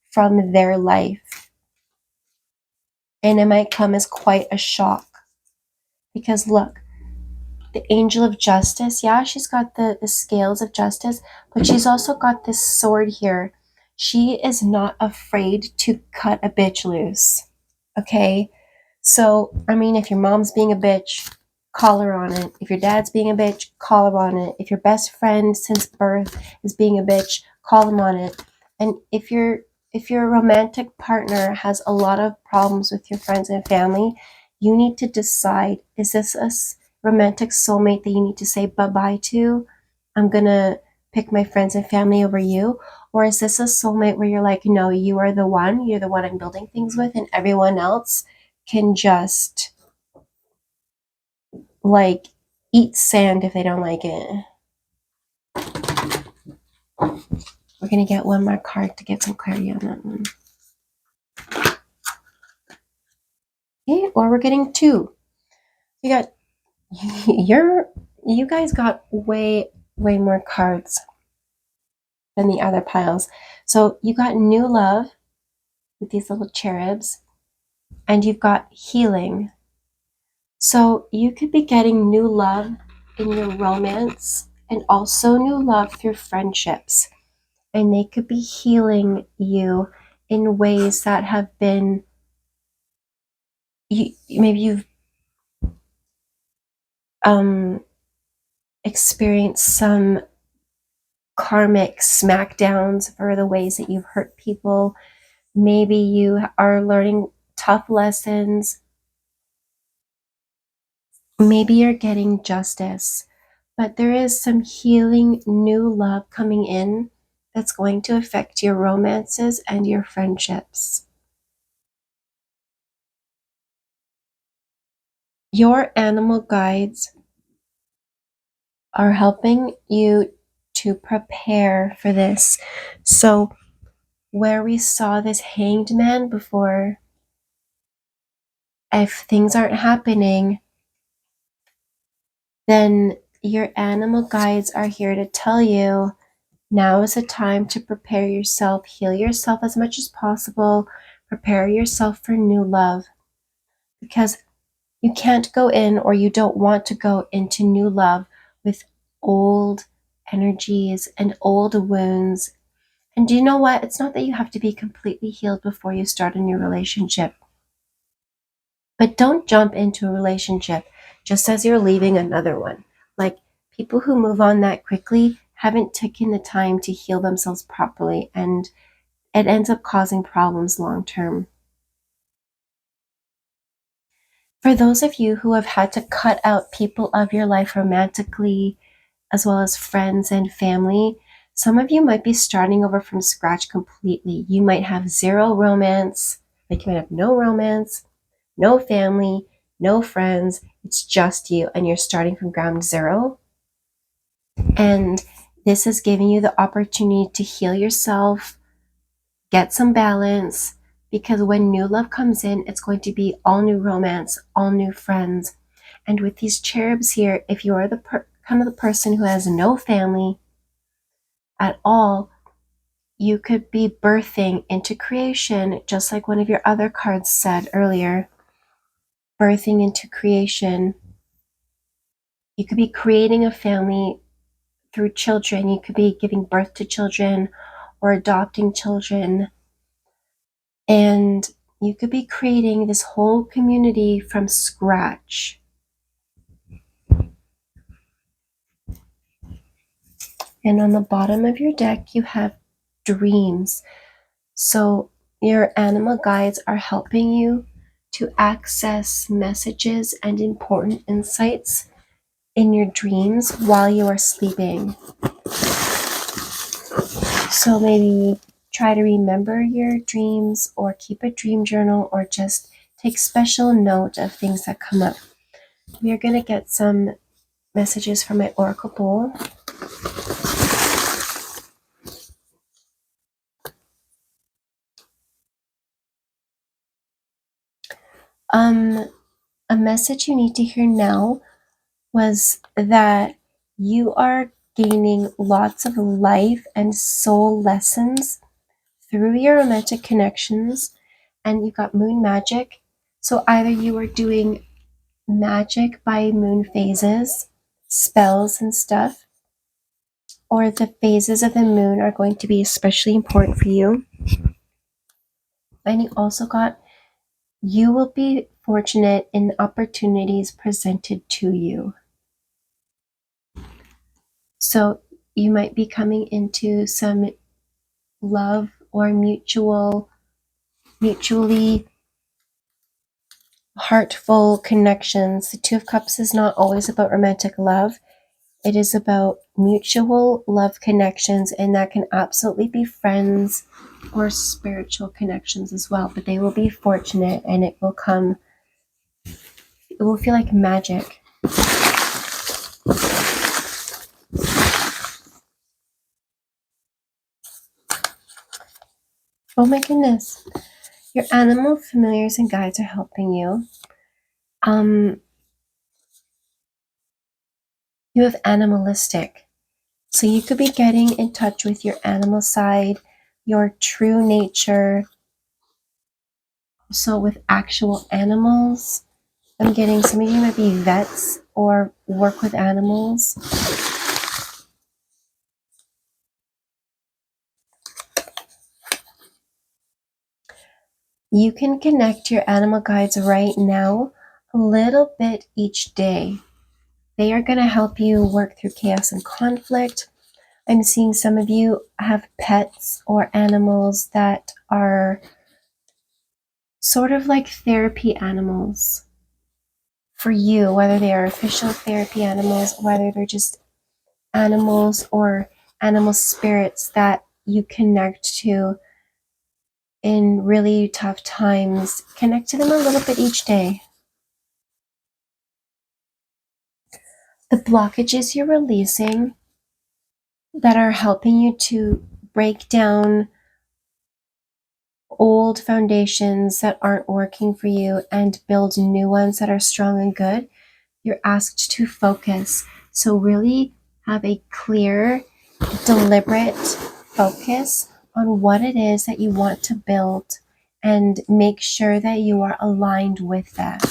from their life. And it might come as quite a shock, because look, the angel of justice, yeah, she's got the scales of justice, but she's also got this sword here. She is not afraid to cut a bitch loose. Okay? So, I mean, if your mom's being a bitch, call her on it. If your dad's being a bitch, call her on it. If your best friend since birth is being a bitch, call him on it. And if your romantic partner has a lot of problems with your friends and family, you need to decide, is this a romantic soulmate that you need to say bye-bye to? I'm going to pick my friends and family over you. Or is this a soulmate where you're like, no, you are the one, you're the one I'm building things with, and everyone else can just, like, eat sand if they don't like it. We're going to get one more card to get some clarity on that one. Okay, or we're getting two. You got, you guys got way more cards than the other piles. So you got new love with these little cherubs, and you've got healing. So you could be getting new love in your romance and also new love through friendships. And they could be healing you in ways that have been, maybe you've experienced some karmic smackdowns for the ways that you've hurt people. Maybe you are learning tough lessons. Maybe you're getting justice. But there is some healing new love coming in that's going to affect your romances and your friendships. Your animal guides are helping you to prepare for this. So where we saw this hanged man before, if things aren't happening, then your animal guides are here to tell you, now is the time to prepare yourself, heal yourself as much as possible, prepare yourself for new love, because you can't go in, or you don't want to go into new love with old energies and old wounds. And do you know what? It's not that you have to be completely healed before you start a new relationship. But don't jump into a relationship just as you're leaving another one. Like, people who move on that quickly haven't taken the time to heal themselves properly, and it ends up causing problems long term. For those of you who have had to cut out people of your life romantically, as well as friends and family, some of you might be starting over from scratch completely. You might have zero romance, like you might have no romance, no family, no friends. It's just you, and you're starting from ground zero. And this is giving you the opportunity to heal yourself, get some balance, because when new love comes in, it's going to be all new romance, all new friends. And with these cherubs here, if you are the kind of the person who has no family at all, you could be birthing into creation, just like one of your other cards said earlier. Birthing into creation. You could be creating a family through children. You could be giving birth to children or adopting children. And you could be creating this whole community from scratch. And on the bottom of your deck, you have dreams. So your animal guides are helping you to access messages and important insights in your dreams while you are sleeping. So maybe try to remember your dreams or keep a dream journal or just take special note of things that come up. We are going to get some messages from my oracle bowl. A message you need to hear now was that you are gaining lots of life and soul lessons through your romantic connections, and you got moon magic. So either you are doing magic by moon phases, spells and stuff, or the phases of the moon are going to be especially important for you. And you also got, you will be fortunate in opportunities presented to you. So you might be coming into some love or mutually heartful connections. The Two of Cups is not always about romantic love. It is about mutual love connections, and that can absolutely be friends or spiritual connections as well. But they will be fortunate, and it will feel like magic. Oh my goodness. Your animal familiars and guides are helping you. You have animalistic. So you could be getting in touch with your animal side, your true nature. So with actual animals, I'm getting some of you might be vets or work with animals. You can connect to your animal guides right now a little bit each day. They are going to help you work through chaos and conflict. I'm seeing some of you have pets or animals that are sort of like therapy animals for you, whether they are official therapy animals, whether they're just animals or animal spirits that you connect to in really tough times. Connect to them a little bit each day. The blockages you're releasing that are helping you to break down old foundations that aren't working for you and build new ones that are strong and good, you're asked to focus. So really have a clear, deliberate focus on what it is that you want to build and make sure that you are aligned with that.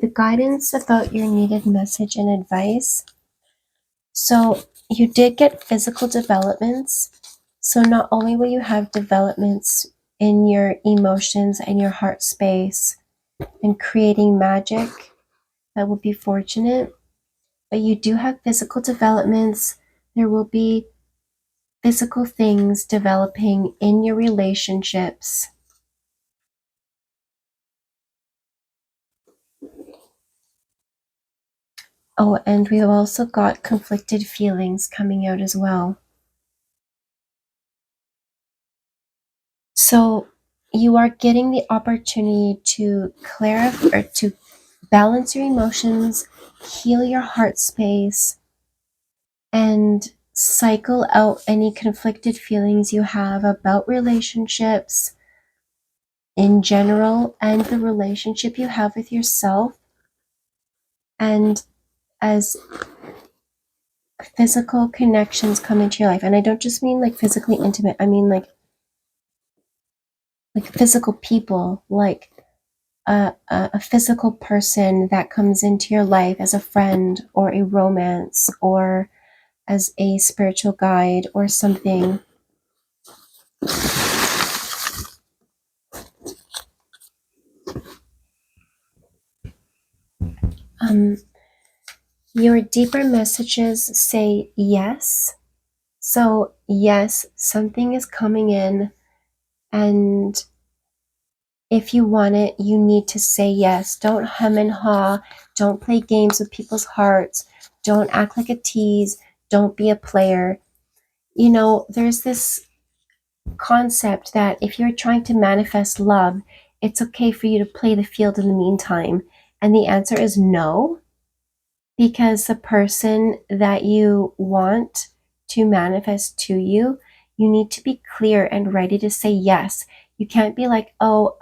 The guidance about your needed message and advice. So you did get physical developments. So not only will you have developments in your emotions and your heart space and creating magic that will be fortunate, but you do have physical developments. There will be physical things developing in your relationships. Oh, and we've also got conflicted feelings coming out as well. So you are getting the opportunity to clarify or to balance your emotions, heal your heart space, and cycle out any conflicted feelings you have about relationships in general and the relationship you have with yourself. And as physical connections come into your life, and I don't just mean like physically intimate, I mean like physical people, like a physical person that comes into your life as a friend or a romance or as a spiritual guide or something. Um, your deeper messages say yes. So, yes, something is coming in, and if you want it, you need to say yes. Don't hem and haw. Don't play games with people's hearts. Don't act like a tease. Don't be a player. There's this concept that if you're trying to manifest love, it's okay for you to play the field in the meantime. And the answer is no, because the person that you want to manifest to you, you need to be clear and ready to say yes. You can't be like, oh,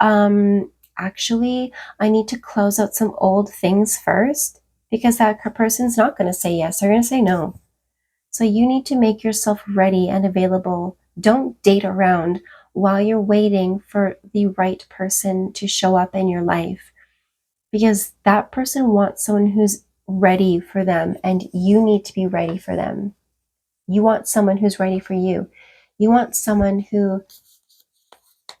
actually, I need to close out some old things first, because that person's not going to say yes. They're going to say no. So you need to make yourself ready and available. Don't date around while you're waiting for the right person to show up in your life, because that person wants someone who's ready for them, and you need to be ready for them. You want someone who's ready for you. You want someone who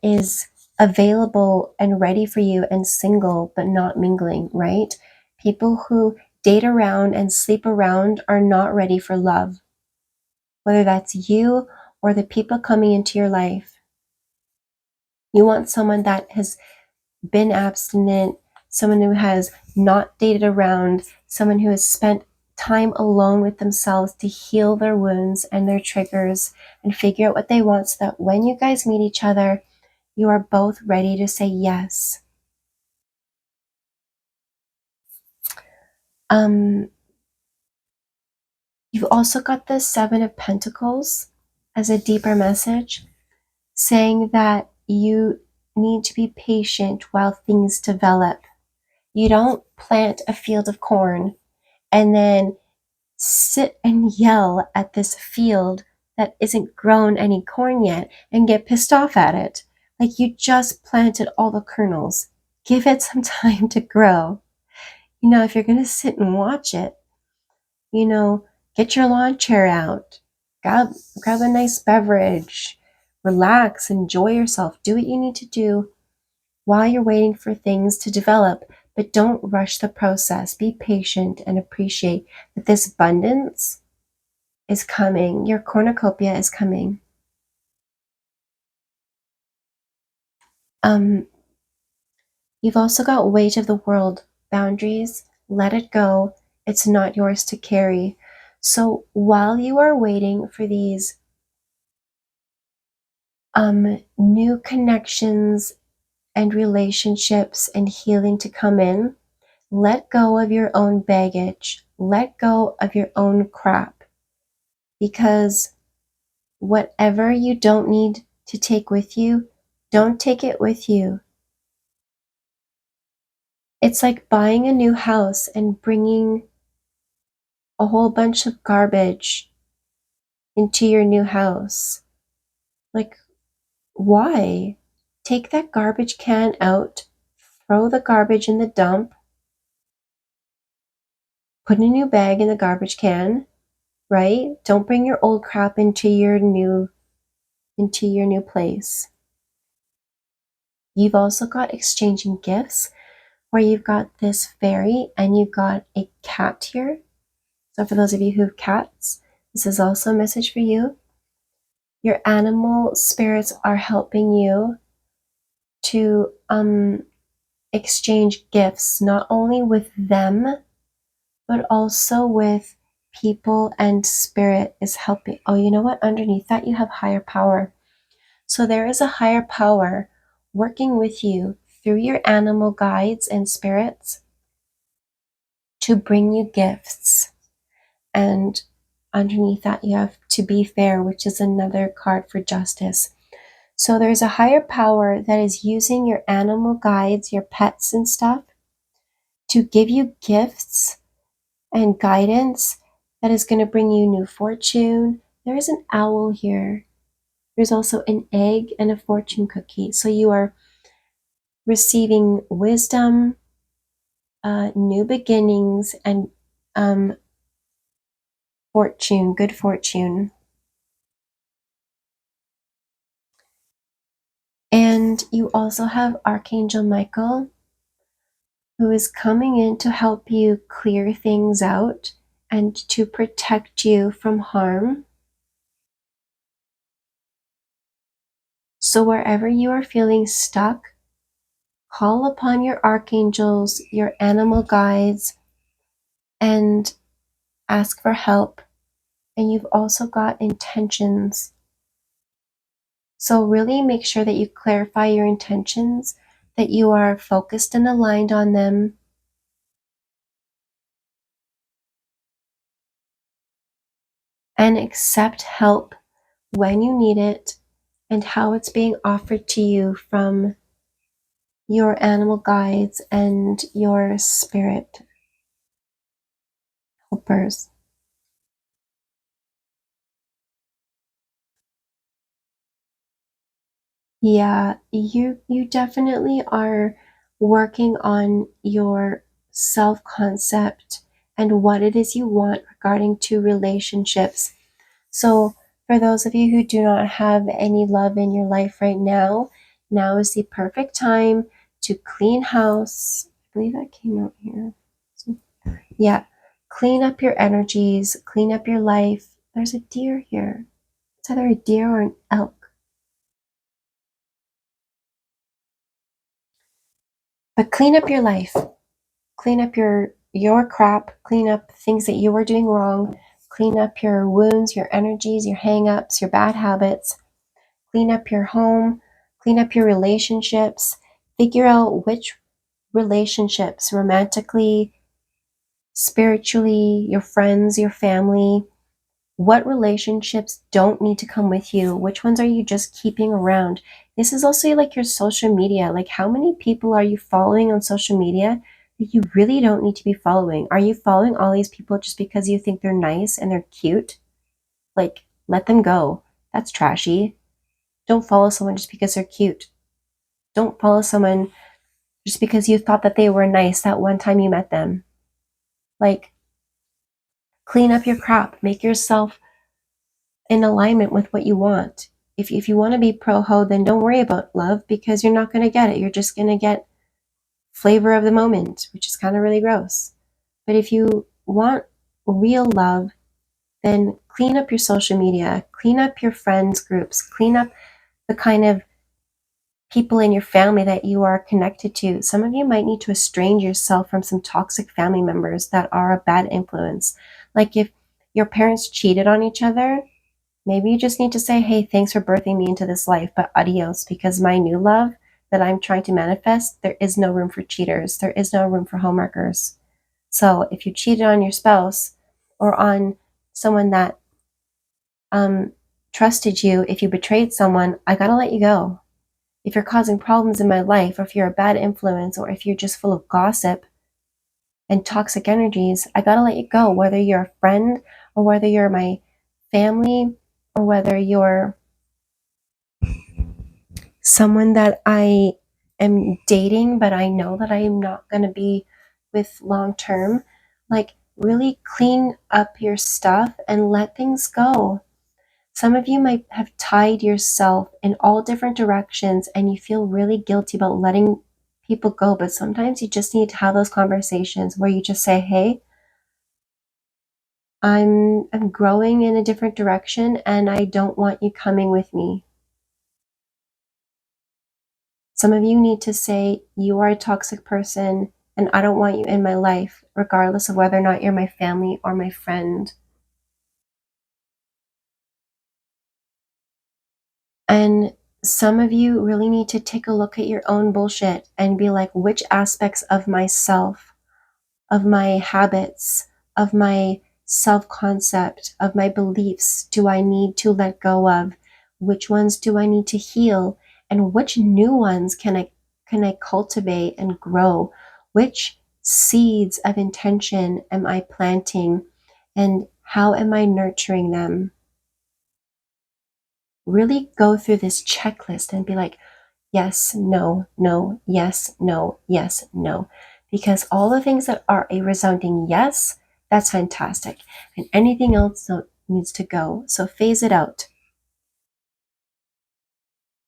is available and ready for you and single but not mingling, right? People who date around and sleep around are not ready for love, whether that's you or the people coming into your life. You want someone that has been abstinent, someone who has not dated around, someone who has spent time alone with themselves to heal their wounds and their triggers and figure out what they want, so that when you guys meet each other, you are both ready to say yes. You've also got the Seven of Pentacles as a deeper message, saying that you need to be patient while things develop. You don't plant a field of corn and then sit and yell at this field that isn't grown any corn yet and get pissed off at it. Like, you just planted all the kernels. Give it some time to grow. If you're going to sit and watch it, get your lawn chair out, grab a nice beverage, relax, enjoy yourself, do what you need to do while you're waiting for things to develop, but don't rush the process. Be patient and appreciate that this abundance is coming. Your cornucopia is coming. You've also got weight of the world, boundaries, let it go. It's not yours to carry. So while you are waiting for these new connections and relationships and healing to come in, let go of your own baggage. Let go of your own crap. Because whatever you don't need to take with you, don't take it with you. It's like buying a new house and bringing a whole bunch of garbage into your new house. Like, why? Take that garbage can out, throw the garbage in the dump, put a new bag in the garbage can, right? Don't bring your old crap into your new place. You've also got exchanging gifts, where you've got this fairy and you've got a cat here. So for those of you who have cats, this is also a message for you. Your animal spirits are helping you to exchange gifts, not only with them, but also with people, and spirit is helping. Oh, you know what? Underneath that, you have higher power. So there is a higher power working with you through your animal guides and spirits to bring you gifts. And underneath that, you have to be fair, which is another card for justice. So there's a higher power that is using your animal guides, your pets and stuff, to give you gifts and guidance that is going to bring you new fortune. There is an owl here. There's also an egg and a fortune cookie. So you are receiving wisdom, new beginnings, and fortune, good fortune. And you also have Archangel Michael, who is coming in to help you clear things out and to protect you from harm. So wherever you are feeling stuck, call upon your archangels, your animal guides, and ask for help. And you've also got intentions. So really make sure that you clarify your intentions, that you are focused and aligned on them. And accept help when you need it and how it's being offered to you from your animal guides and your spirit helpers. Yeah, you definitely are working on your self-concept and what it is you want regarding to relationships. So, for those of you who do not have any love in your life right now, now is the perfect time to clean house. I believe that came out here. So, yeah, clean up your energies, clean up your life. There's a deer here. It's either a deer or an elk. But clean up your life. Clean up your crap, clean up things that you were doing wrong, clean up your wounds, your energies, your hang-ups, your bad habits. Clean up your home, clean up your relationships, figure out which relationships, romantically, spiritually, your friends, your family, what relationships don't need to come with you, which ones are you just keeping around. This is also like your social media. Like, how many people are you following on social media that you really don't need to be following? Are you following all these people just because you think they're nice and they're cute? Like, let them go. That's trashy. Don't follow someone just because they're cute. Don't follow someone just because you thought that they were nice that one time you met them. Like, clean up your crap. Make yourself in alignment with what you want. If you want to be pro-ho, then don't worry about love because you're not going to get it. You're just going to get flavor of the moment, which is kind of really gross. But if you want real love, then clean up your social media, clean up your friends groups, clean up the kind of people in your family that you are connected to. Some of you might need to estrange yourself from some toxic family members that are a bad influence. Like if your parents cheated on each other, maybe you just need to say, hey, thanks for birthing me into this life, but adios, because my new love that I'm trying to manifest, there is no room for cheaters. There is no room for homewreckers. So if you cheated on your spouse or on someone that trusted you, if you betrayed someone, I gotta let you go. If you're causing problems in my life, or if you're a bad influence, or if you're just full of gossip and toxic energies, I gotta let you go, whether you're a friend or whether you're my family or whether you're someone that I am dating, but I know that I am not going to be with long term. Like, really clean up your stuff and let things go. Some of you might have tied yourself in all different directions and you feel really guilty about letting people go, but sometimes you just need to have those conversations where you just say, hey, I'm growing in a different direction and I don't want you coming with me. Some of you need to say, you are a toxic person and I don't want you in my life, regardless of whether or not you're my family or my friend. And some of you really need to take a look at your own bullshit and be like, which aspects of myself, of my habits, of my self-concept, of my beliefs do I need to let go of? Which ones do I need to heal? And which new ones can I cultivate and grow? Which seeds of intention am I planting? And how am I nurturing them? Really go through this checklist and be like, yes, no, no, yes, no, yes, no. Because all the things that are a resounding yes, that's fantastic. And anything else needs to go. So phase it out.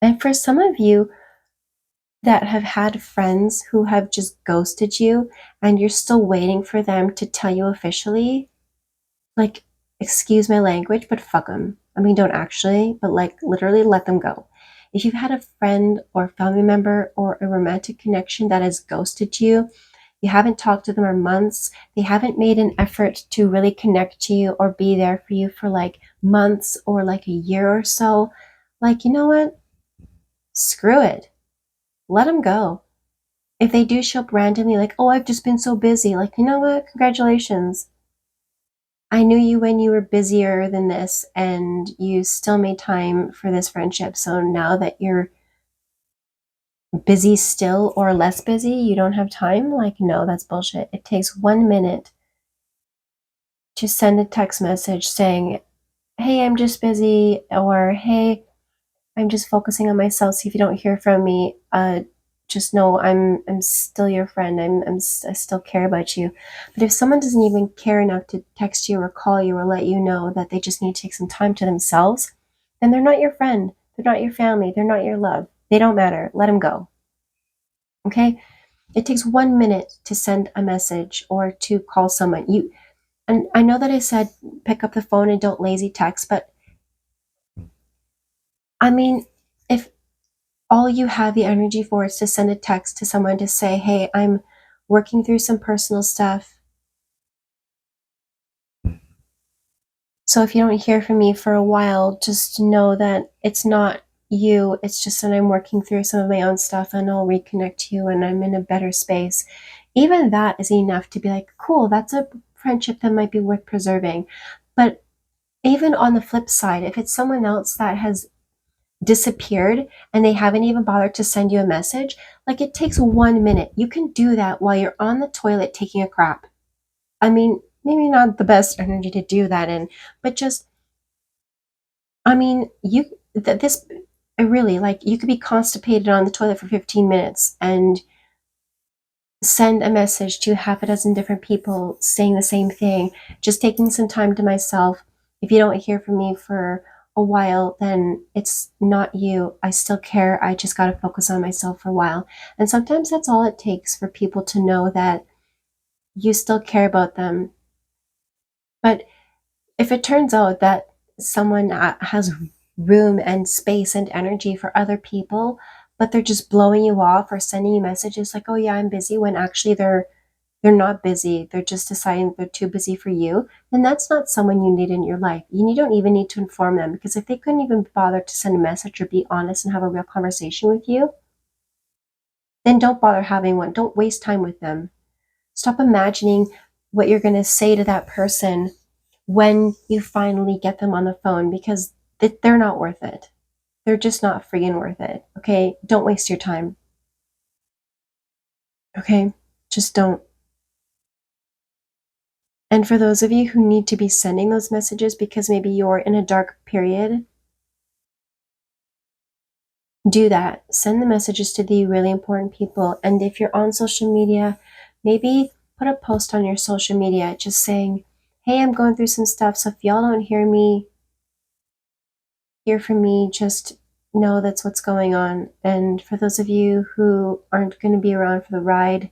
And for some of you, that have had friends who have just ghosted you and you're still waiting for them to tell you officially, like, excuse my language, but fuck them. I mean, don't actually, but like literally let them go. If you've had a friend or family member or a romantic connection that has ghosted you, you haven't talked to them in months, they haven't made an effort to really connect to you or be there for you for like months or like a year or so, like, you know what? Screw it. Let them go. If they do show up randomly, like, oh, I've just been so busy, like, you know what? Congratulations. I knew you when you were busier than this, and you still made time for this friendship. So now that you're busy still or less busy, you don't have time? Like, no, that's bullshit. It takes 1 minute to send a text message saying, hey, I'm just busy, or hey, I'm just focusing on myself. So if you don't hear from me, just know I'm still your friend. I still care about you. But if someone doesn't even care enough to text you or call you or let you know that they just need to take some time to themselves, then they're not your friend. They're not your family. They're not your love. They don't matter. Let them go. Okay? It takes 1 minute to send a message or to call someone. And I know that I said pick up the phone and don't lazy text, but I mean, if all you have the energy for is to send a text to someone to say, hey, I'm working through some personal stuff. So if you don't hear from me for a while, just know that it's not you. It's just that I'm working through some of my own stuff and I'll reconnect to you when I'm in a better space. Even that is enough to be like, cool, that's a friendship that might be worth preserving. But even on the flip side, if it's someone else that has disappeared and they haven't even bothered to send you a message, like it takes 1 minute. You can do that while you're on the toilet taking a crap. I mean, maybe not the best energy to do that in, but just, I mean, this, really, like, you could be constipated on the toilet for 15 minutes and send a message to half a dozen different people saying the same thing, just taking some time to myself. If you don't hear from me for a while, then it's not you. I still care. I just got to focus on myself for a while. And sometimes that's all it takes for people to know that you still care about them. But if it turns out that someone has room and space and energy for other people, but they're just blowing you off or sending you messages like, oh yeah, I'm busy, when actually they're not busy. They're just deciding they're too busy for you. Then that's not someone you need in your life. You don't even need to inform them, because if they couldn't even bother to send a message or be honest and have a real conversation with you, then don't bother having one. Don't waste time with them. Stop imagining what you're going to say to that person when you finally get them on the phone, because they're not worth it. They're just not freaking worth it. Okay? Don't waste your time. Okay? Just don't. And for those of you who need to be sending those messages because maybe you're in a dark period, do that. Send the messages to the really important people. And if you're on social media, maybe put a post on your social media just saying, hey, I'm going through some stuff. So if y'all don't hear from me, just know that's what's going on. And for those of you who aren't going to be around for the ride,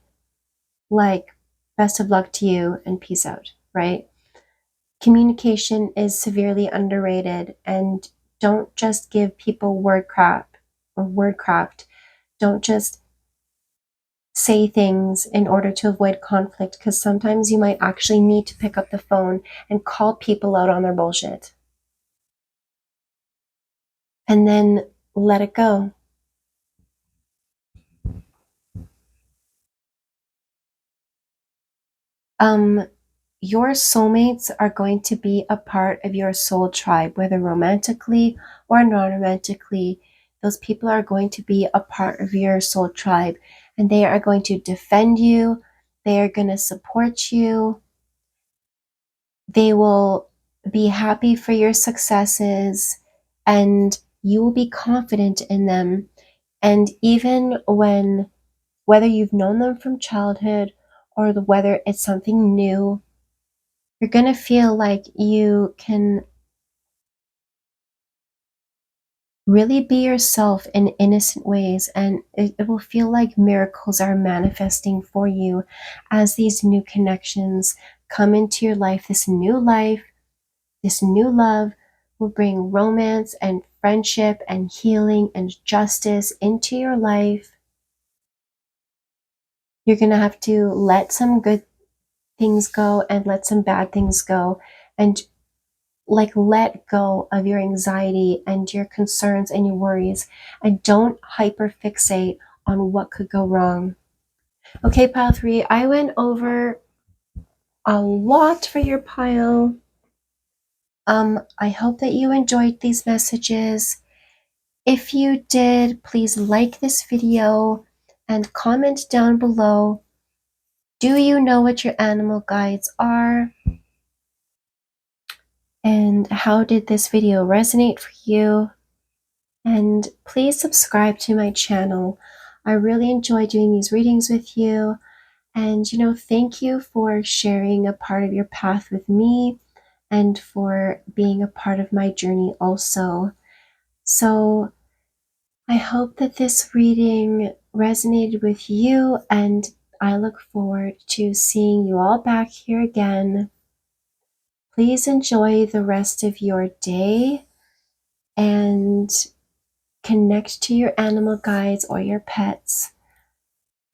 like, best of luck to you and peace out, right? Communication is severely underrated, and don't just give people word crap or word craft. Don't just say things in order to avoid conflict, because sometimes you might actually need to pick up the phone and call people out on their bullshit and then let it go. Um, your soulmates are going to be a part of your soul tribe, whether romantically or non romantically. Those people are going to be a part of your soul tribe, and they are going to defend you. They are going to support you. They will be happy for your successes, and you will be confident in them. And even when, whether you've known them from childhood or whether it's something new, you're going to feel like you can really be yourself in innocent ways, and it will feel like miracles are manifesting for you as these new connections come into your life. This new love will bring romance and friendship and healing and justice into your life. You're going to have to let some good things go and let some bad things go, and like let go of your anxiety and your concerns and your worries, and don't hyperfixate on what could go wrong. Okay, pile 3, I went over a lot for your pile. I hope that you enjoyed these messages. If you did, please like this video and comment down below. Do you know what your animal guides are? And how did this video resonate for you? And please subscribe to my channel. I really enjoy doing these readings with you. And, thank you for sharing a part of your path with me and for being a part of my journey also. So I hope that this reading resonated with you, and I look forward to seeing you all back here again. Please enjoy the rest of your day and connect to your animal guides or your pets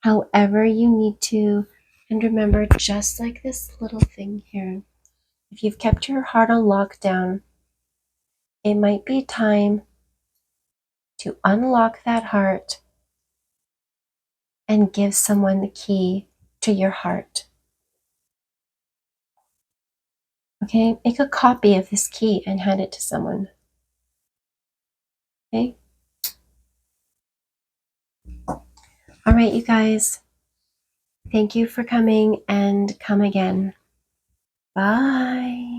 however you need to. And remember, just like this little thing here, if you've kept your heart on lockdown, it might be time to unlock that heart and give someone the key to your heart. Okay, make a copy of this key and hand it to someone. Okay? All right, you guys. Thank you for coming, and come again. Bye.